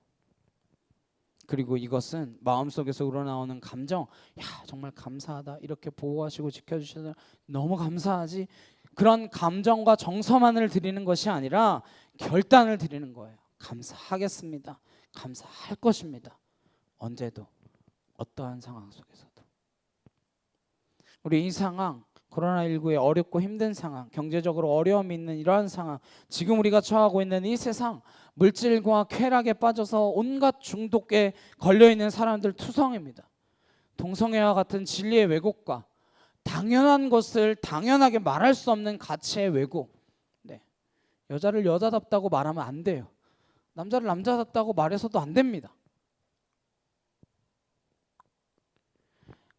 그리고 이것은 마음속에서 우러나오는 감정, 야 정말 감사하다, 이렇게 보호하시고 지켜주셔서 너무 감사하지, 그런 감정과 정서만을 드리는 것이 아니라 결단을 드리는 거예요. 감사하겠습니다. 감사할 것입니다. 언제도 어떠한 상황 속에서도. 우리 이 상황, 코로나19의 어렵고 힘든 상황, 경제적으로 어려움이 있는 이러한 상황, 지금 우리가 처하고 있는 이 세상, 물질과 쾌락에 빠져서 온갖 중독에 걸려있는 사람들 투성입니다. 동성애와 같은 진리의 왜곡과 당연한 것을 당연하게 말할 수 없는 가치의 왜곡. 네. 여자를 여자답다고 말하면 안 돼요. 남자를 남자답다고 말해서도 안 됩니다.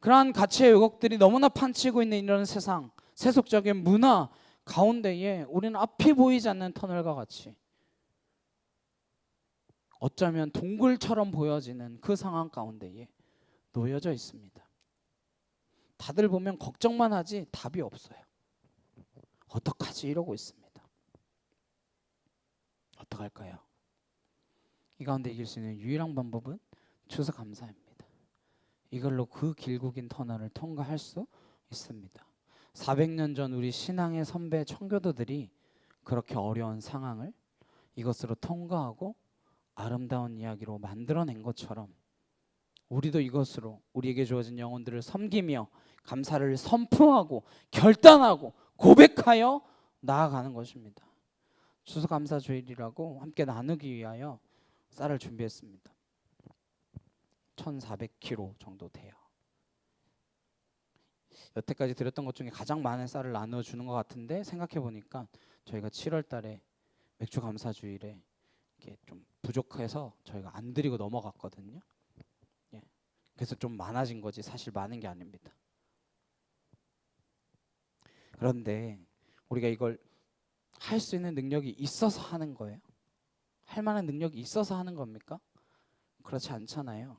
그러한 가치의 왜곡들이 너무나 판치고 있는 이런 세상, 세속적인 문화 가운데에 우리는 앞이 보이지 않는 터널과 같이 어쩌면 동굴처럼 보여지는 그 상황 가운데에 놓여져 있습니다. 다들 보면 걱정만 하지 답이 없어요. 어떡하지 이러고 있습니다. 어떡할까요? 이 가운데 이길 수 있는 유일한 방법은 추수감사입니다. 이걸로 그 길고 긴 터널을 통과할 수 있습니다. 400년 전 우리 신앙의 선배 청교도들이 그렇게 어려운 상황을 이것으로 통과하고 아름다운 이야기로 만들어낸 것처럼 우리도 이것으로 우리에게 주어진 영혼들을 섬기며 감사를 선포하고 결단하고 고백하여 나아가는 것입니다. 추수감사 주일이라고 함께 나누기 위하여 쌀을 준비했습니다. 1,400kg 정도 돼요. 여태까지 드렸던 것 중에 가장 많은 쌀을 나눠주는 것 같은데, 생각해 보니까 저희가 7월 달에 맥주 감사주일에 이게 좀 부족해서 저희가 안 드리고 넘어갔거든요. 예. 그래서 좀 많아진 거지 사실 많은 게 아닙니다. 그런데 우리가 이걸 할 수 있는 능력이 있어서 하는 거예요? 할 만한 능력이 있어서 하는 겁니까? 그렇지 않잖아요.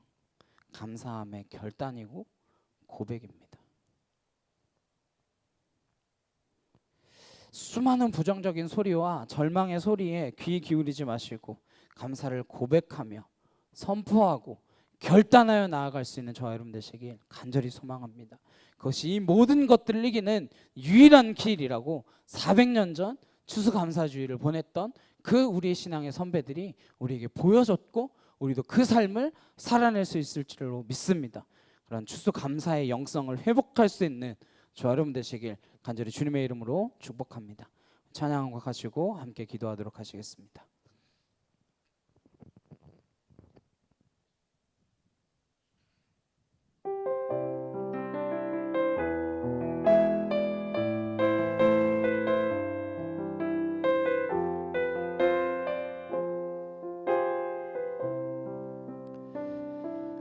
감사함의 결단이고 고백입니다. 수많은 부정적인 소리와 절망의 소리에 귀 기울이지 마시고 감사를 고백하며 선포하고 결단하여 나아갈 수 있는 저와 여러분 되시길 간절히 소망합니다. 그것이 이 모든 것들을 이기는 유일한 길이라고 400년 전 추수감사주의를 보냈던 그 우리의 신앙의 선배들이 우리에게 보여줬고, 우리도 그 삶을 살아낼 수 있을 줄로 믿습니다. 그런 추수감사의 영성을 회복할 수 있는 저와 여러분 되시길 간절히 주님의 이름으로 축복합니다. 찬양과 가지고 함께 기도하도록 하시겠습니다.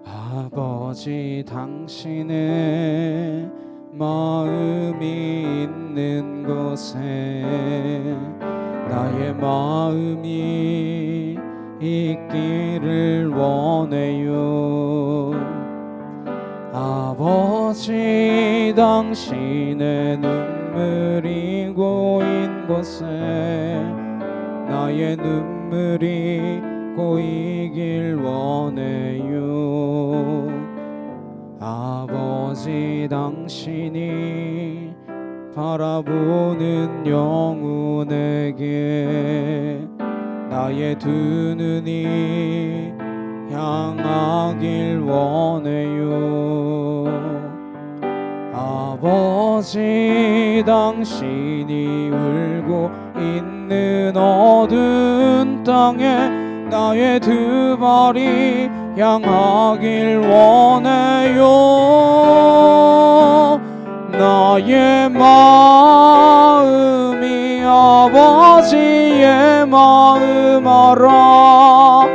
아버지, 당신의 마음이 있는 곳에 나의 마음이 있기를 원해요. 아버지, 당신의 눈물이 고인 곳에 나의 눈물이 고이길 원해요. 아버지, 당신이 바라보는 영혼에게 나의 두 눈이 향하길 원해요. 아버지, 당신이 울고 있는 어두운 땅에 나의 두 발이 향하길 원해요. 나의 마음이 아버지의 마음 알아.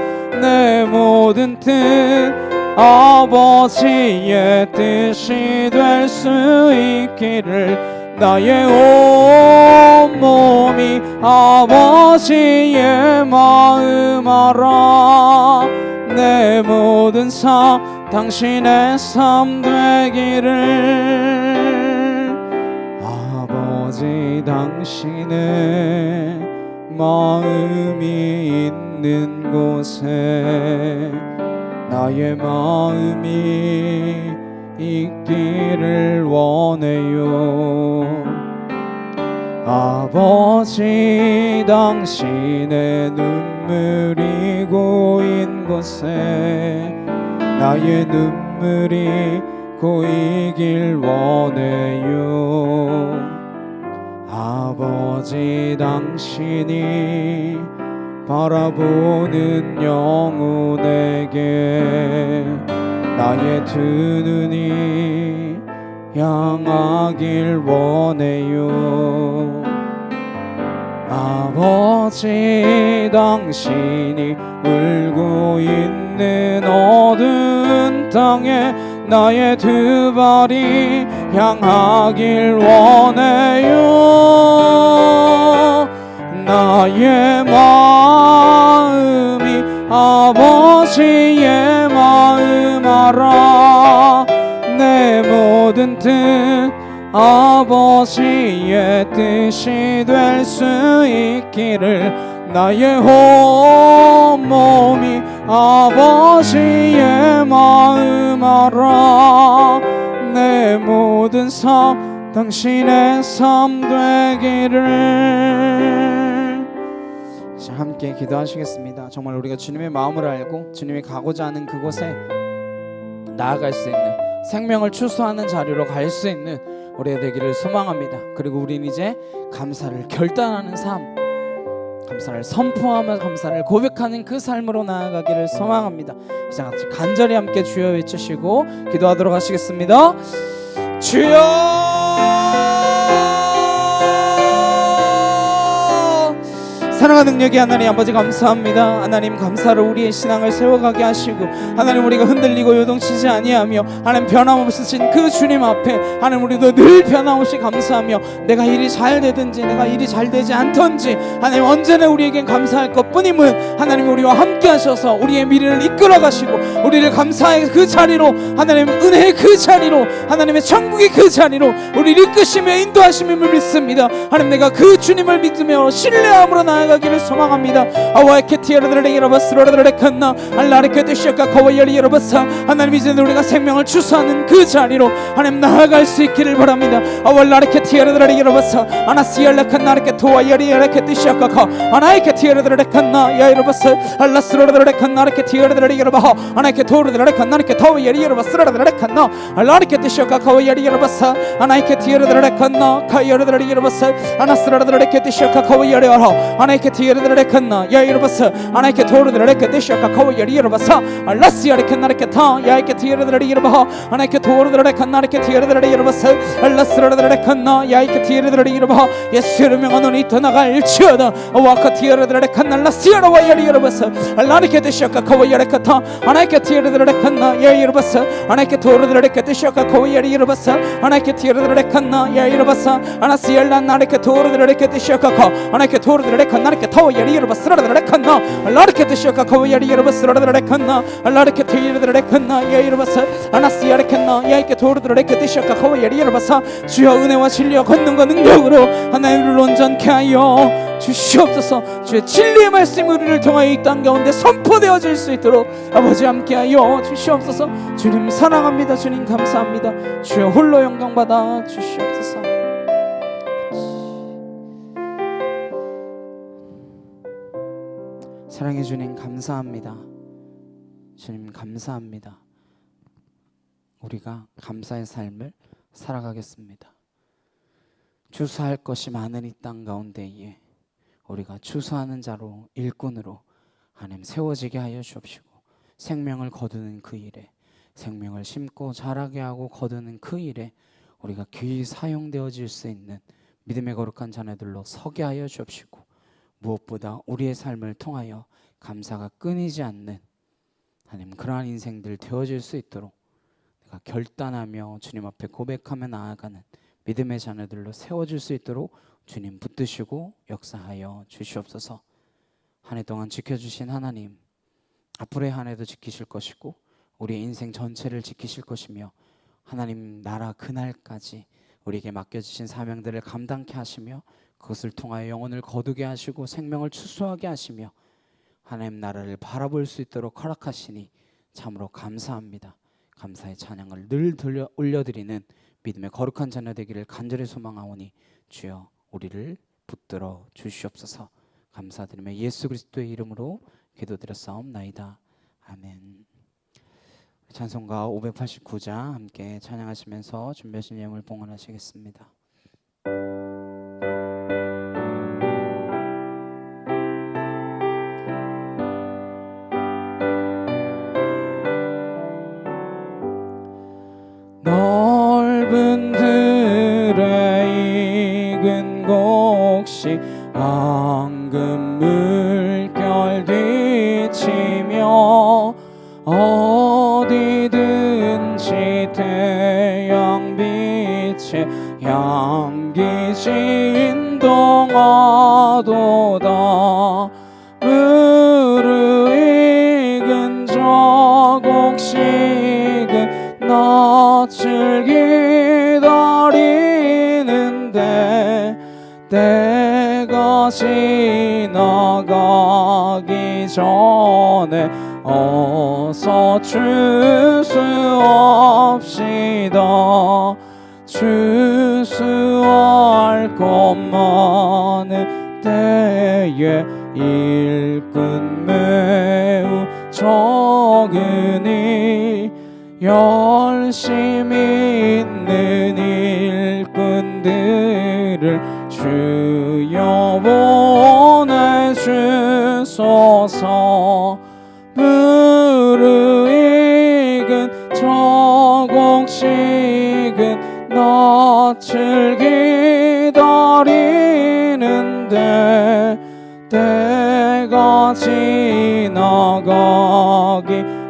내 모든 뜻 아버지의 뜻이 될 수 있기를 나의 온 몸이 아버지의 마음 알아. 내 모든 삶 당신의 삶 되기를. 아버지, 당신의 마음이 있는 곳에 나의 마음이 있기를 원해요. 아버지, 당신의 눈물이 고인 곳에 나의 눈물이 고이길 원해요. 아버지, 당신이 바라보는 영혼에게 나의 두 눈이 향하길 원해요. 아버지, 당신이 울고 있는 어두운 땅에 나의 두 발이 향하길 원해요. 나의 마음이 아버지의 마음 알아. 내 모든 뜻 아버지의 뜻이 될 수 있기를. 나의 온 몸이 아버지의 마음 알아. 내 모든 삶 당신의 삶 되기를. 자, 함께 기도하시겠습니다. 정말 우리가 주님의 마음을 알고 주님이 가고자 하는 그곳에 나아갈 수 있는, 생명을 추수하는 자리로 갈 수 있는 우리가 되기를 소망합니다. 그리고 우리는 이제 감사를 결단하는 삶, 감사를 선포하며 감사를 고백하는 그 삶으로 나아가기를 소망합니다. 이제 같이 간절히 함께 주여 외치시고 기도하도록 하시겠습니다. 주여! 사랑과 능력이 하나님 아버지 감사합니다. 하나님 감사로 우리의 신앙을 세워가게 하시고 하나님 우리가 흔들리고 요동치지 아니하며 하나님 변함없으신 그 주님 앞에 하나님 우리도 늘 변함없이 감사하며 내가 일이 잘 되든지 내가 일이 잘 되지 않던지 하나님 언제나 우리에겐 감사할 것뿐임은 하나님 우리와 함께 하셔서 우리의 미래를 이끌어 가시고 우리를 감사의 그 자리로 하나님 은혜의 그 자리로 하나님의 천국의 그 자리로 우리를 이끄시며 인도하심을 믿습니다. 하나님 내가 그 주님을 믿으며 신뢰함으로 나아가기를 소망합니다. 하나님 이제 우리가 생명을 추수하는 그 자리로 하나님 나아갈 수 있기를 바랍니다. 예수 이름으로 너는 떠나갈지어다. 주여 은혜와 진리와 권능과 능력으로 하나님을 온전케 하여 주시옵소서. 주의 진리의 말씀이 우리를 통하여 이 땅 가운데 선포되어질 수 있도록 아버지 함께하여 주시옵소서. 주님 사랑합니다. 주님 감사합니다. 주여 홀로 영광 받아 주시옵소서. 사랑해 주님 감사합니다. 주님 감사합니다. 우리가 감사의 삶을 살아가겠습니다. 추수할 것이 많은 이 땅 가운데에 우리가 추수하는 자로 일꾼으로 하나님 세워지게 하여 주옵시고 생명을 거두는 그 일에 생명을 심고 자라게 하고 거두는 그 일에 우리가 귀히 사용되어질 수 있는 믿음의 거룩한 자녀들로 서게 하여 주옵시고 무엇보다 우리의 삶을 통하여 감사가 끊이지 않는 하나님 그러한 인생들 되어질 수 있도록 내가 결단하며 주님 앞에 고백하며 나아가는 믿음의 자녀들로 세워질 수 있도록 주님 붙드시고 역사하여 주시옵소서. 한 해 동안 지켜주신 하나님 앞으로의 한 해도 지키실 것이고 우리의 인생 전체를 지키실 것이며 하나님 나라 그날까지 우리에게 맡겨주신 사명들을 감당케 하시며 그것을 통하여 영혼을 거두게 하시고 생명을 추수하게 하시며 하나님 나라를 바라볼 수 있도록 허락하시니 참으로 감사합니다. 감사의 찬양을 늘 올려드리는 믿음의 거룩한 자녀 되기를 간절히 소망하오니 주여 우리를 붙들어 주시옵소서. 감사드리며 예수 그리스도의 이름으로 기도드렸사옵나이다. 아멘. 찬송가 589장 함께 찬양하시면서 준비하신 예물을 봉헌하시겠습니다. 넓은 들의 익은 곡식 황금 물결 뒤치며 어디든지 태양빛에 향기시 인동하도다. 무르익은 저 곡식은 낯을 기다리는데 때가 지나가기 전에 어서 추수합시다. 추수할 것 많은 때에 일꾼 매우 적으니 열심히 있는 일꾼들을 주여 보내주소서. 무르익은 저 곡식은 낯을 기다리는데 지나가기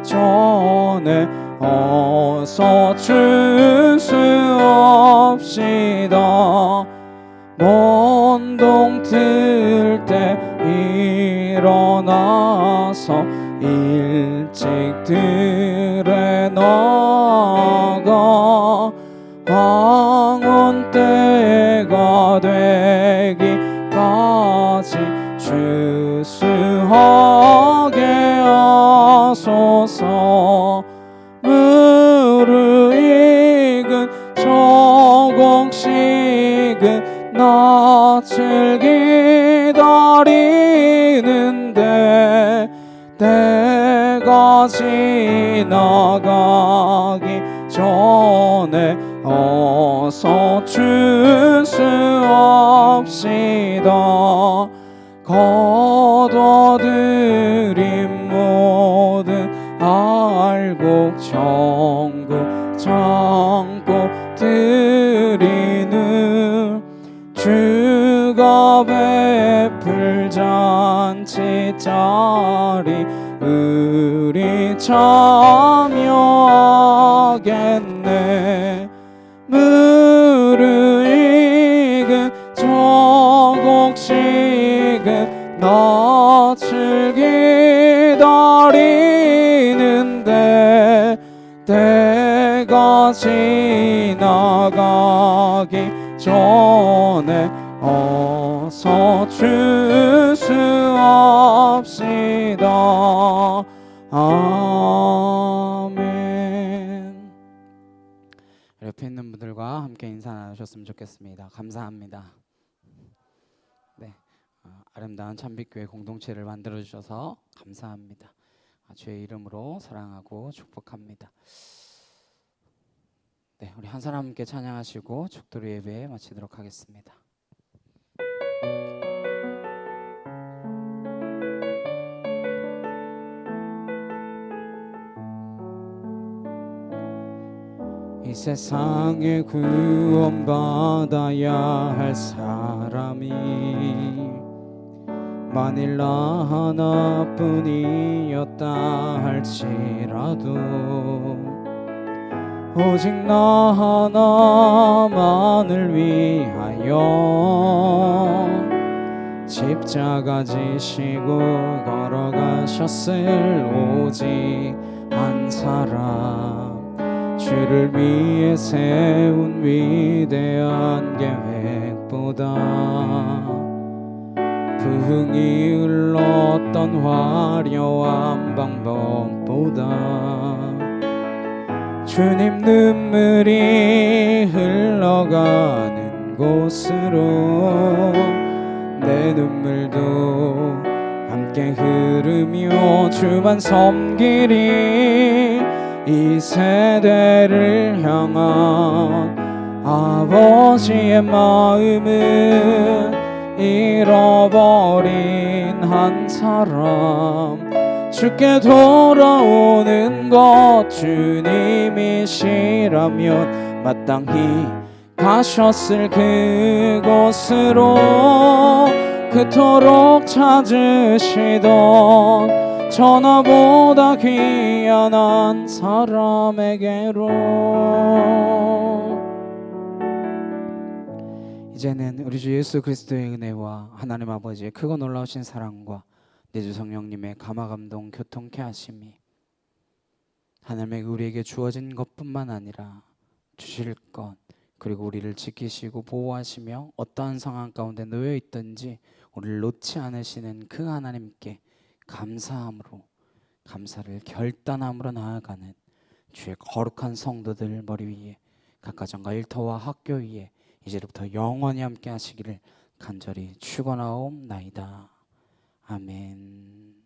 전에 어서 준수합시다. 먼 동 틀 때 일어나서 일찍 들에 나가 황혼 때가 되기까지 주수하게 하소서. 무르익은 조공식은 낯을 기다리는데 때가 지나가기 전에 어서 준수합시다. 거둬들인 모든 알곡 전국 창고 드리는 주가 베풀 잔치 자리 우리 참여하겠네. 무르익은 저곡식은 낯을 기다리는데 때가 지나가기 전에 어서 준수합시다. 아멘. 옆에 있는 분들과 함께 인사 나누셨으면 좋겠습니다. 감사합니다. 네, 아름다운 참빛교회 공동체를 만들어 주셔서 감사합니다. 주의 이름으로 사랑하고 축복합니다. 네, 우리 한 사람 함께 찬양하시고 축도로 예배 마치도록 하겠습니다. 이 세상에 구원받아야 할 사람이 만일 나 하나뿐이었다 할지라도 오직 나 하나만을 위하여 십자가 지시고 걸어가셨을 오직 한 사람, 주를 위해 세운 위대한 계획보다 부흥이 흘렀던 화려한 방법보다 주님 눈물이 흘러가는 곳으로 내 눈물도 함께 흐르며 주만 섬기리. 이 세대를 향한 아버지의 마음은 잃어버린 한 사람, 주께 돌아오는 것 주님이시라면 마땅히 가셨을 그곳으로 그토록 찾으시던 전화보다 귀한 한 사람에게로. 이제는 우리 주 예수 그리스도의 은혜와 하나님 아버지의 크고 놀라우신 사랑과 내주 성령님의 감화감동 교통케 하심이 하나님의 우리에게 주어진 것뿐만 아니라 주실 것, 그리고 우리를 지키시고 보호하시며 어떠한 상황 가운데 놓여 있든지 우리를 놓지 않으시는 그 하나님께 감사함으로, 감사를 결단함으로 나아가는 주의 거룩한 성도들 머리 위에, 각 가정과 일터와 학교 위에 이제부터 영원히 함께 하시기를 간절히 축원하옵나이다. 아멘.